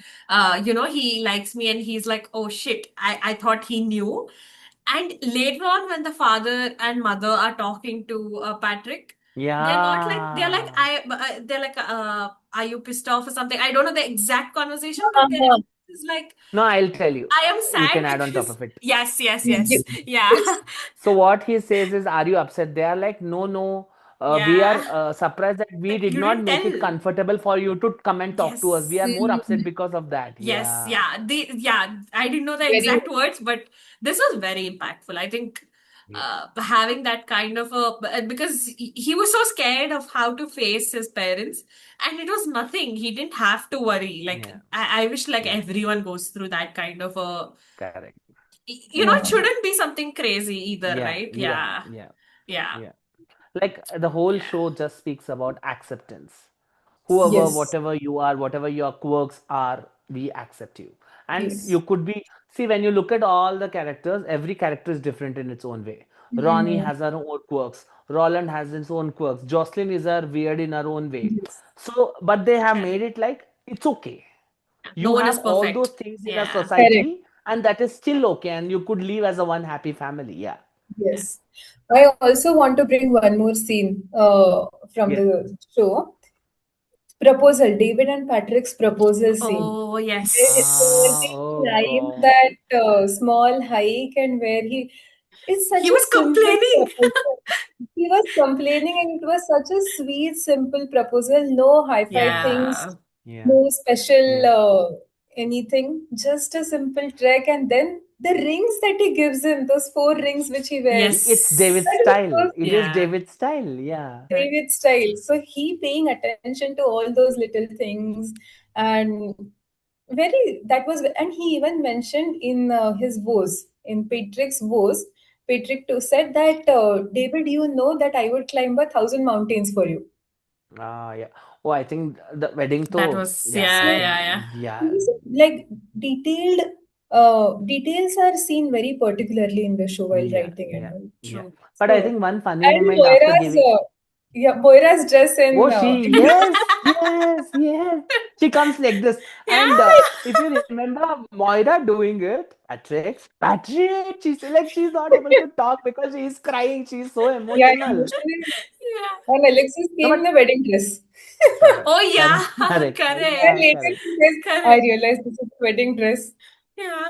he likes me and he's like, oh shit, I thought he knew. And later on, when the father and mother are talking to Patrick, they're not like Yeah. they're like are you pissed off or something? I don't know the exact conversation, but there Uh-huh. is like No, I'll tell you. I am You can sad add on top because of it. yes, yes, You- yes, yeah, Yes. So what he says is, "Are you upset?" They are like, "No, no. We are yeah. surprised that we Like did you not didn't make it tell. comfortable for you to come and talk to us. We are Yes. more upset Mm. because of that." Yes, Yeah, yeah. I didn't know the Very. exact words, but this was very impactful. I think yeah, having that kind of because he was so scared of how to face his parents, and it was nothing. He didn't have to worry. Like yeah, I wish like yeah. everyone goes through that kind of a, Correct. it Mm. shouldn't be something crazy either, Yeah, right? yeah, Yeah, yeah, yeah, yeah. Like the whole yeah. show just speaks about acceptance. Whoever, Yes. whatever you are, whatever your quirks are, we accept you. And you Yes. could be, see, when you look at all the characters, every character is different in its own way. Ronnie Mm. has her own quirks. Roland has his own quirks. Jocelyn is her weird in her own way. Yes. So, but they have made Correct. it like it's okay. No You one have is all those perfect. things in a Yeah, Correct. society, and that is still okay, and you could live as a one happy family. Yeah. yeah. Yes. I also want to bring one more scene from Yeah. the show. Proposal, David and Patrick's proposal scene. Oh Where Ah, he yes. oh climbed God. that small hike and where he, it's such He a was simple complaining. proposal. He was complaining and it was such a sweet, simple proposal. No hi-fi things, Yeah. Yeah. no special Yeah. anything, just a simple trek. And then the rings that he gives him, those four rings which he wears, It's David's that is style. so It is Yeah. David's style. Yeah. Correct. David style. So he paying attention to all those little things and very that was and he even mentioned in his voice in Patrick's voice. Patrick too said that David, you know that I would climb 1,000 mountains for you. Ah, yeah. Oh, I think the wedding That to, was yeah, yeah, I So yeah, think, yeah. yeah, like detailed details are seen very particularly in the show while yeah, writing and yeah, all. yeah. True. But I So think one funny and moment after Moira's giving, Yeah, Moira's dress in Oh, yes. She comes like this. And Yeah. if you remember Moira doing it, Patrick, she's not able to talk because she's crying. She's so yeah, emotional. emotionally. Yeah. And Alexis No, came in but a wedding dress. Oh correct, yeah, correct. And correct, Yeah, later correct. she says, I correct. realized this is a wedding dress. Yeah.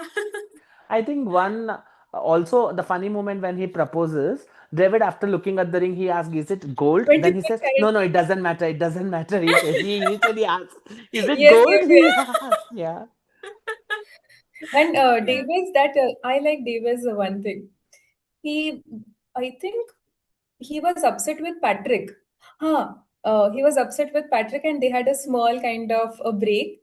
I think one also the funny moment when he proposes, David, after looking at the ring, he asks, "Is it gold?" Then he 25 says, carat. "No, it doesn't matter. It doesn't matter." He says, he initially asks, "Is it Yes, gold?" yes, He yes. asks, yeah. And Yeah. Davis, I like Davis one thing. He, I think he was upset with Patrick. He was upset with Patrick, and they had a small kind of a break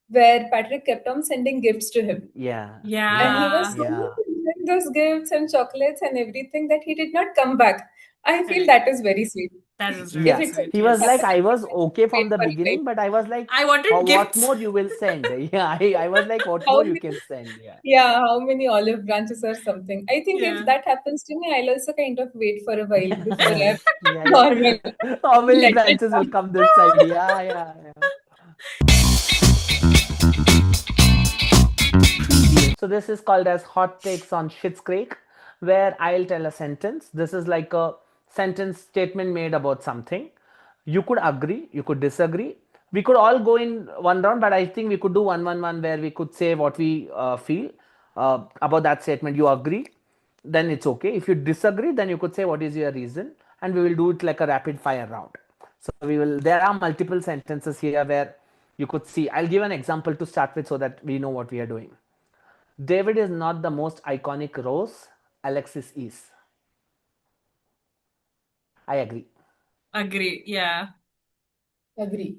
where Patrick kept on sending gifts to him. Yeah, And he yeah, was Yeah. so much yeah, enjoying those gifts and chocolates and everything that he did not come back. I feel Correct. that is very sweet. That is If really yeah. it's sweet. He something that was like, happened, Yes. I I was would okay wait from the for his life. beginning, but I was like, I wanted oh, what gifts. more you will send? Yeah, I was like, what How more you many, can send? Yeah, yeah, how many olive branches or something. I think if Yeah. that happens to me, I'll also kind of wait for a while before yeah, I yeah. normal. How many Let it branches will come. come this side? Yeah, yeah, yeah. So this is called as hot takes on Schitt's Creek, where I'll tell a sentence. This is like a sentence statement made about something. You could agree, you could disagree. We could all go in one round, but I think we could do one where we could say what we feel about that statement. You agree, then it's okay. If you disagree, then you could say what is your reason, and we will do it like a rapid fire round. So we will. There are multiple sentences here where you could see. I'll give an example to start with so that we know what we are doing. David is not the most iconic Rose. Alexis is. I agree. Agree. Yeah. Agree.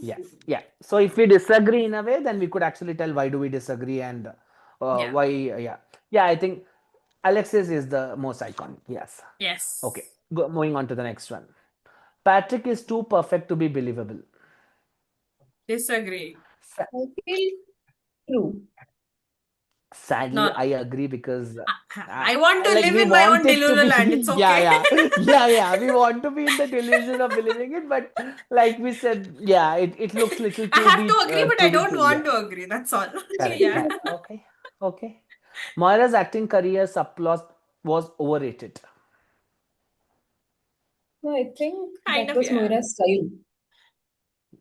Yeah, yeah. So if we disagree in a way, then we could actually tell why do we disagree and Yeah. why. Yeah, yeah. I think Alexis is the most iconic. Yes. Okay. Yes. Moving on to the next one. Patrick is too perfect to be believable. Disagree. Sa- I feel true. Sadly, No. I agree because I want to like live we in my want own it to be, delusional land. It's yeah, okay. yeah. We want to be in the delusion of believing it, but like we said, yeah, it looks little I have to agree, but I to be don't true. want Yeah, to agree. That's all. correct, Yeah. correct. Okay, okay. Moira's acting career subplot was overrated. No, I think Kind that of, was yeah. Moira's style.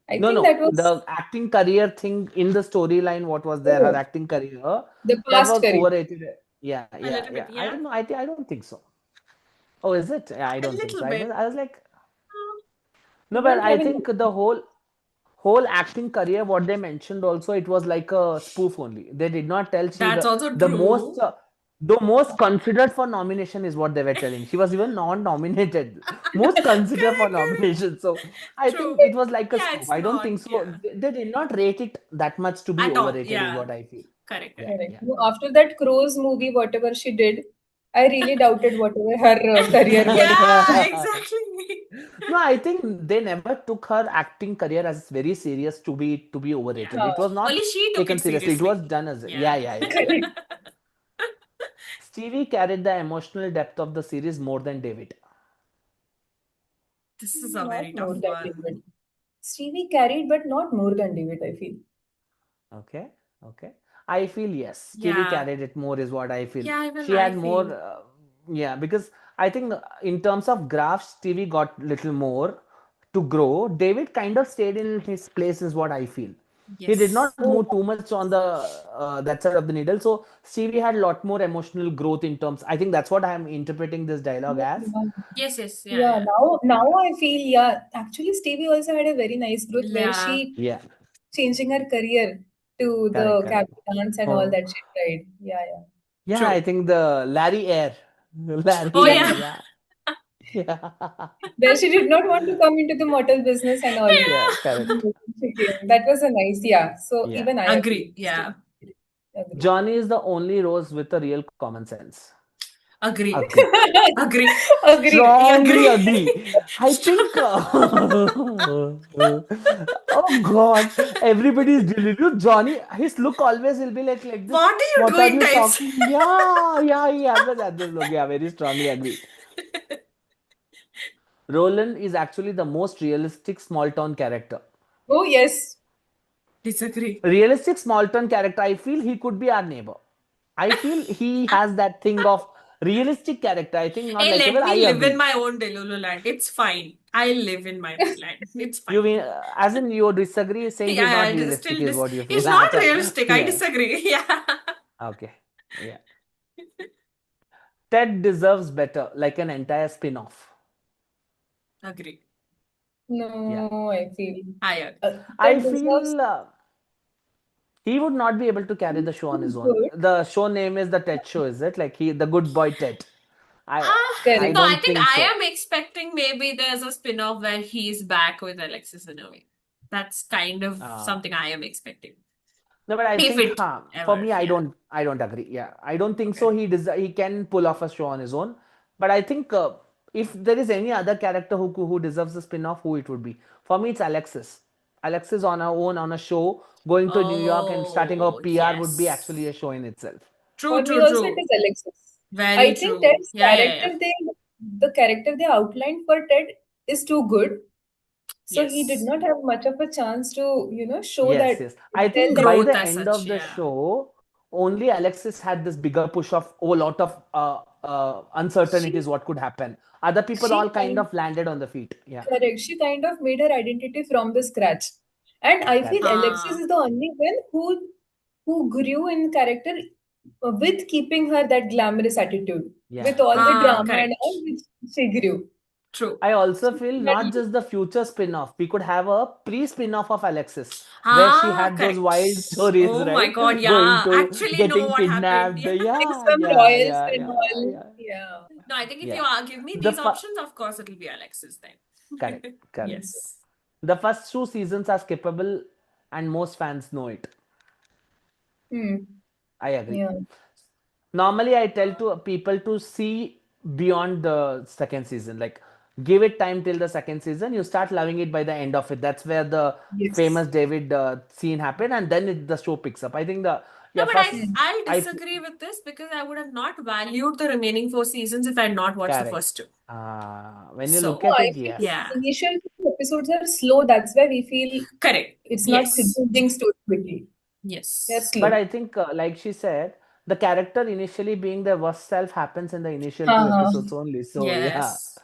I No, think that no, was the acting career thing in the storyline, what was there, her oh, acting career, the that past was career. overrated. Yeah, A yeah, little yeah. bit, I yeah. don't know. I don't think so. Oh, is it? Yeah, I A don't think little so. bit. I was like, I no, but don't I have any. think the whole acting career, what they mentioned also, it was like a spoof only. They did not tell she That's also the most true. the most considered for nomination is what they were telling. She was even non-nominated, most considered for Correct, correct. nomination. So I think True. it was like a Yeah, spoof. it's I don't not. think so. Yeah. They did not rate it that much to be At all. overrated, is Yeah. what I feel. Correct, Yeah, correct. Correct. yeah. No, after that Crows movie, whatever she did, I really doubted whatever her career was. Yeah, exactly. No, I think they never took her acting career as very serious to be Yeah. overrated. Huh. It was Only not she took taken it seriously. It was seriously. done as Yeah. yeah. Correct. Stevie carried the emotional depth of the series more than David. This is a Not very more tough than one. David. Stevie carried, but not more than David, I feel. Okay, okay. I feel yes. Stevie Yeah. carried it more, is what I feel. Yeah, even She I had feel. more, yeah, because I think in terms of graphs, Stevie got little more to grow. David kind of stayed in his place, is what I feel. He did Yes. not move too much on the that side of the needle. So Stevie had a lot more emotional growth in terms. I think that's what I am interpreting this dialogue Yeah, as. yeah. Yes, yes. Yeah, Yeah, yeah. now I feel, yeah. Actually, Stevie also had a very nice growth where Yeah. she Yeah, changing her career to correct, the correct. cabin dance and all Oh, that she tried. Yeah, yeah. yeah, I True. think the Larry Air, Oh, Larry Air, yeah. yeah, yeah, There she did not want to come into the motel business and all. yeah, Yeah. correct. She came. That was a nice, yeah. So Yeah. even I agree. Agree. Still Yeah. agree. Johnny is the only Rose with a real common sense. Agree. Agree. Agree. Agree. Strongly Agree. agree. I Strong. think. Oh God! Everybody is delirious. Johnny, his look always will be like this. What are you What are doing, you types? talking? Yeah. He always had this look. Yeah, very strongly agree. Roland is actually the most realistic small town character. Oh, yes. Disagree. Realistic small town character, I feel he could be our neighbor. I feel he has that thing of realistic character. I think not Hey, likable. let I me live in agree. my own Delulu land. It's fine. I live in my land. It's You fine. mean, as in you disagree, saying he's Yeah, not I just realistic still is what you feel. it's not realistic. I Yeah. disagree. Yeah. Okay. Yeah. Ted deserves better, like an entire spin-off. Agree. Yeah. No, I feel I agree. I Ted deserves feel he would not be able to carry the show on his own. good. The show name is the Ted Show, is it? Like the good boy Ted. I No, Correct. I don't think think I so. am expecting maybe there's a spin-off where he's back with Alexis in a way. That's kind of something I am expecting. No, but I If think it for ever, me, yeah. I don't agree. Yeah, I don't think so. Okay. He can pull off a show on his own. But I think if there is any other character who deserves a spin-off, who it would be? For me, it's Alexis. Alexis on her own on a show, going to New York and starting her Oh, PR would be actually a yes. show in itself. True, For me true, also it true. is Alexis. Very I think true. Ted's Yeah, yeah, yeah. the character they outlined for Ted is too good. So he did Yes. not have much of a chance to, show Yes, that, yes. I tell think that. by Growth the as end such, of the yeah. show, only Alexis had this bigger push of a lot of She uncertainties what could happen. Other people she all kind kind of landed on the feet. Yeah, Correct. She kind of made her identity from the scratch. And I feel correct. Alexis is the only one who grew in character with keeping her that glamorous attitude. With Yeah. all the drama and Correct. all, which she grew. True. I also She feel not really, just the future spin-off. We could have a pre-spin-off of Alexis, where she had those Correct. wild stories, Oh my right? God, Going yeah. to Actually know getting what happened. kidnapped. Yeah. like Yeah, some yeah, royals yeah, and yeah, all. yeah, Yeah. No, I think if yeah. you give me The these fu- options, of course it'll be Alexis then. correct, correct. Yes. The first two seasons are skippable, and most fans know it. Hmm. I agree. Yeah. Normally, I tell to people to see beyond the second season. Like, give it time till the second season. You start loving it by the end of it. That's where the Yes. famous David scene happened, and then the show picks up. I think the No, yeah but first Hmm. I'll I disagree with this because I would have not valued the remaining 4 seasons if I had not watched the correct. first two. When you look No, at I it, feel yes, Yeah. initial two episodes are slow. That's why we feel Correct. it's not Yes. building so quickly. They're Yes. but slow. I think like she said, the character initially being their worst self happens in the initial two Uh-huh. episodes only. So yeah, Yes.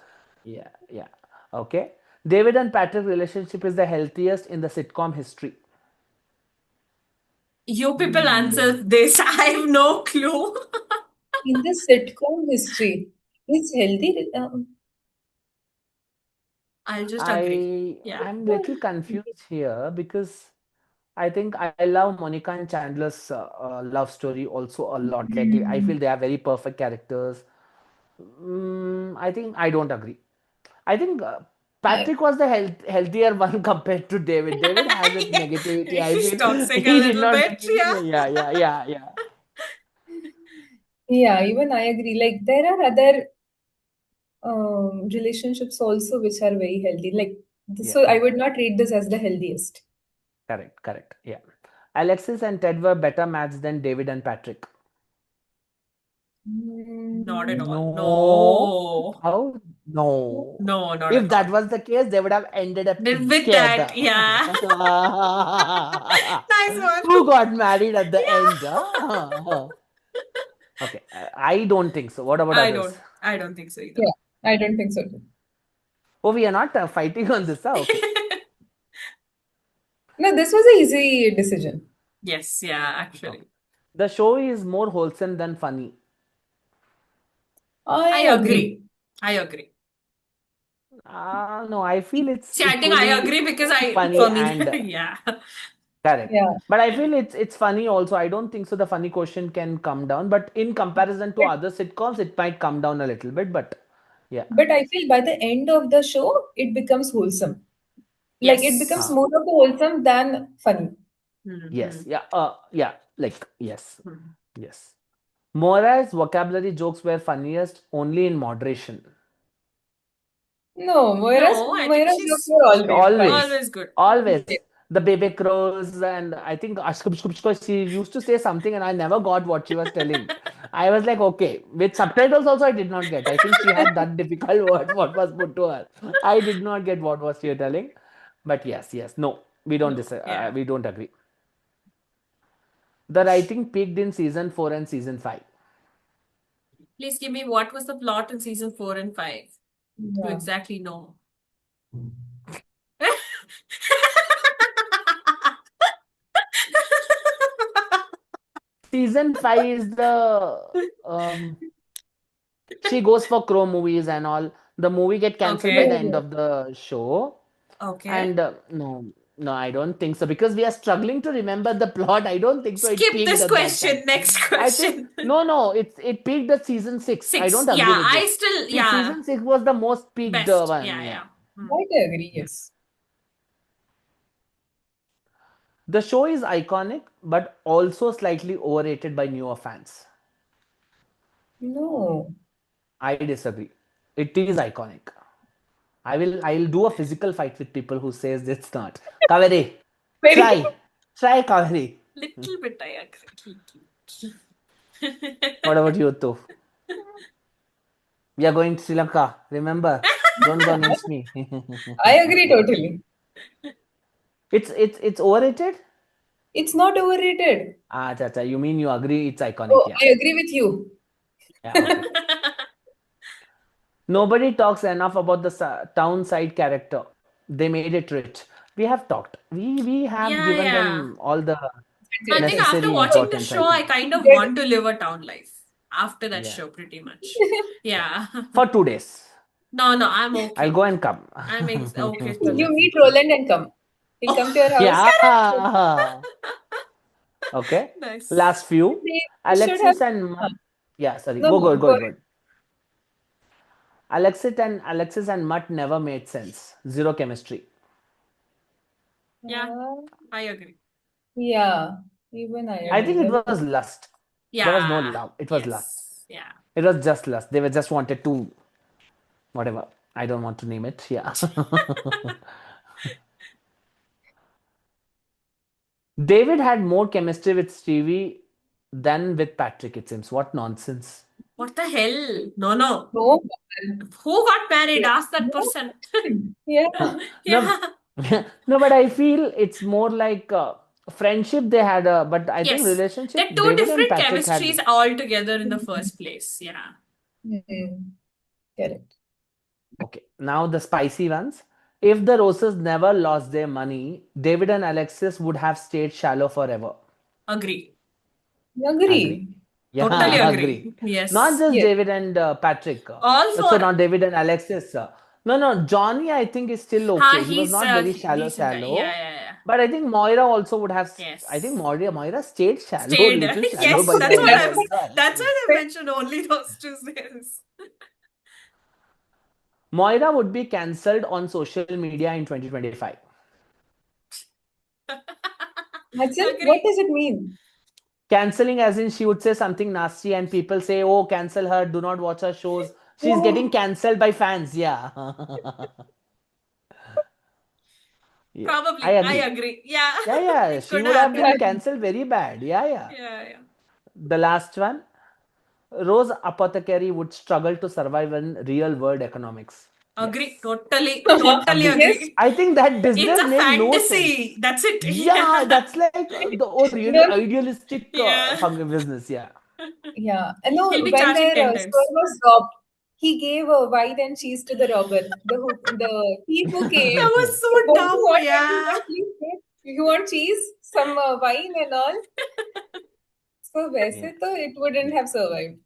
yeah, yeah. Okay. David and Patrick relationship is the healthiest in the sitcom history. You people answer this. I have no clue. In the sitcom history, it's healthy. I'll just agree. I Yeah. I'm little confused here because I think I love Monica and Chandler's love story also a lot. Like I feel they are very perfect characters. I think I don't agree. I think I, Patrick was the healthier one compared to David. David has its Yeah. negativity. I He's feel toxic a he did little not. bit. Yeah. Yeah, yeah, yeah, yeah. yeah, even I agree. Like there are other relationships also which are very healthy. Like Yeah, so, I would not rate this as the healthiest. correct, correct. Yeah. Alexis and Ted were better match than David and Patrick. Not at all. No. No. How? No. No, not If at all. that was the case, they would have ended up With together. that, yeah. Nice one. Who got married at the Yeah. end? Okay, I don't think so. What about others? I don't think so either. Yeah, I don't think so too. Oh, we are not fighting on this. Okay. No, this was an easy decision. Yes, yeah, actually. The show is more wholesome than funny. I I agree. agree. I agree. No, I feel it's See, I think I equally agree because funny for me, and yeah. correct. Yeah. But I feel it's funny also. I don't think so. The funny quotient can come down, but in comparison to But, other sitcoms, it might come down a little bit. But yeah, but I feel by the end of the show, it becomes wholesome. Like it becomes Yes. more of a wholesome than funny. yes, Mhm. yeah, yeah, like yes, Mhm. yes. Mora's vocabulary jokes were funniest only in moderation. No, No, I think Moira's jokes she's were always funny. Always, always good. always. Yeah. The baby crows, and I think Ashkup, she used to say something, and I never got what she was telling. I was like, okay. With subtitles also, I did not get. I think she had that difficult word what was put to her. I did not get what was she telling. But yes, yes, no, we don't No, yeah. we don't agree. The writing peaked in season 4 and season 5. Please give me what was the plot in season 4 and 5 to Yeah. exactly know. Season 5 is the um, she goes for crow movies and all. The movie get cancelled by Okay. the end of the show. Okay. And no, I don't think so because we are struggling to remember the plot. I don't think so. It Skip peaked this at that time. question. Next I think question. no, it peaked at season 6. I 6. don't agree Yeah, with I this. still, See, yeah, season 6 was the most peaked best. one. Yeah, Yeah, yeah. Hmm. I agree, yes. the show is iconic, but also slightly overrated by newer fans. No. I disagree. It is iconic. I'll do a physical fight with people who says it's not. Kaveri, Very. try Kaveri. Little bit, I agree. What about you two? We are going to Sri Lanka. Remember, don't go against me. I agree totally. It's overrated. It's not overrated. Ah, cha. You mean you agree it's iconic? Oh, Yeah, I agree with you. yeah. Okay. Nobody talks enough about the town side character. They made it rich. We have talked. We have Yeah, given yeah. them all the I think Yes. after necessary watching the importance. I show, I think. kind of Good. want to live a town life after that Yeah. show, pretty much. Yeah. For 2 days, No, I'm I'll okay. go and come. I'm okay to You live. meet Roland and come. He'll come to your house. Yeah. Okay. Nice. Last few. They should have. Alexis and yeah. Sorry. No, Go. no, Go. Go. go Go. ahead. Go. Alexis and Mutt never made sense. Zero chemistry. Yeah, Uh, I agree. yeah, even I I agree. think it was lust. There was no Yeah. love. It was lust. Yes. Yeah. It was just lust. They were just wanted to whatever. I don't want to name it. Yeah. David had more chemistry with Stevie than with Patrick, it seems. What nonsense. What the hell? No. No, man. Who got married? Yeah. Ask that No, person. man. Yeah. No, Yeah. no, but I feel it's more like friendship they had, but I think Yes. relationship, They're two David and different Patrick chemistries had. all together in the first place. Yeah. Mm, correct. Okay, now the spicy ones. If the Roses never lost their money, David and Alexis would have stayed shallow forever. Agree. Agree. Agree. Totally Yeah, agree. agree. Not Yes. just Yes. David and Patrick. All So four. not David and Alexis. No, Johnny I think is still okay. He was He's not very a shallow, decent guy. Yeah, shallow. yeah, yeah. But I think Moira also would have. I think Yes. Moira stayed shallow, Stayed. little shallow Yes, by the end as well. that's what I mentioned only those two things. Moira would be cancelled on social media in 2025. Hudson, what Agree. does it mean? Cancelling as in she would say something nasty and people say, oh, cancel her, do not watch her shows. She's getting Oh, cancelled by fans. Yeah. Yeah, I Probably. I agree. agree. Yeah. Yeah. It She could would have been happen. cancelled very bad. Yeah. Yeah, yeah. The last one. Rose Apothecary would struggle to survive in real world economics. Agree. Yes. Totally Agree. yes. agree. I think that It's business a made no sense. fantasy. That's it. Yeah, Yeah. that's like the really No, idealistic Yeah. business. Yeah. yeah. And no, He'll be when charging their 10 store times. was robbed, he gave wine and cheese to the robber, the thief who came. That was so Don't you dumb. want Yeah. anyone, please take? You want cheese, some wine and all? So, Yeah. वैसे तो it wouldn't have survived. No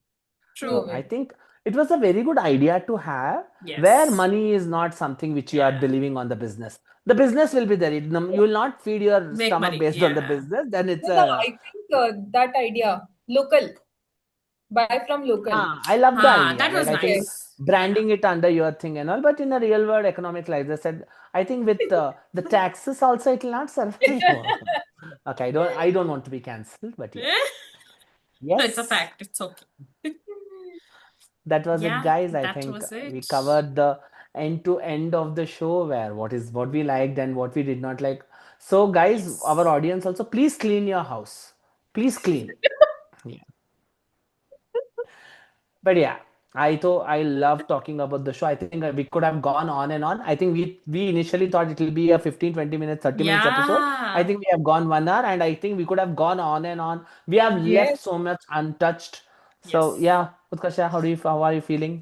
True. I way. think it was a very good idea to have where Yes. money is not something which you are Yeah. believing on the business. The business will be there. You will not feed your Make stomach money. based on the Yeah. business. Then it's No, a I think that idea, local, buy from local. I love the idea. That was Like I think nice. branding it under your thing and all, but in a real world economic like they said, I think with the taxes also it will not survive. Okay, I don't want to be cancelled, but yeah. No, it's a Yes. fact. It's okay. That was it, Yeah, guys. I that think was we it. covered the end to end of the show where what we liked and what we did not like. So, guys, our Yes. audience also, please clean your house. Please clean. Yeah. But yeah, I love talking about the show. I think we could have gone on and on. I think we initially thought it will be a 15, 20 minutes, 30 minutes episode. I Yeah. think we have gone 1 hour, and I think we could have gone on and on. We have left Yes. so much untouched. So Yes. yeah, Utkasha, how are you feeling?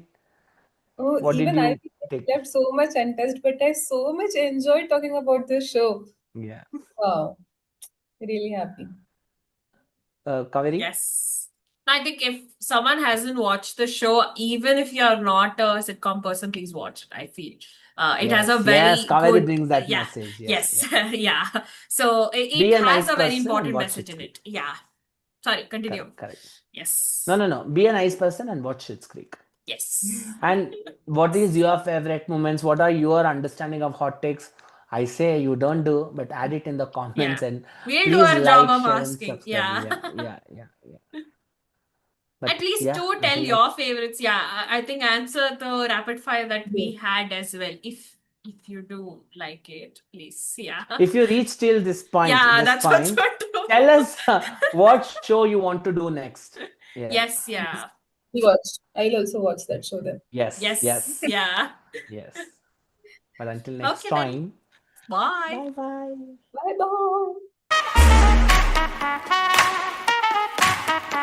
Oh, What did even I you think take? I left so much untouched, but I so much enjoyed talking about this show. Yeah. Wow, really happy. Kaveri? Yes. I think if someone hasn't watched the show, even if you're not a sitcom person, please watch it, I feel. It has a Yes, very Kaveri good, brings that yeah, message. Yeah, yes, yeah. yeah. So it Be a has nice a very person and important watch message Schitt's in Creek. it. Yeah. Sorry, continue. Correct. Yes. No. Be a nice person and watch Schitt's Creek. Yes. And what is your favorite moments? What are your understanding of hot takes? I say you don't do, but add it in the Yeah. comments and We'll do please our job like, of share, and asking. subscribe. Yeah. Yeah. At But least yeah, do tell until your next. favorites. Yeah, I think answer the rapid fire that we Yes. had as well. If you do like it, please. Yeah. If you reach till Yeah, this that's what's point, good to. tell us what show you want to do next. Yeah. Yes, yeah. We watched. I'll also watch that show then. Yes, yeah. Yes. But until next Okay then. time, Bye. bye bye. Bye bye.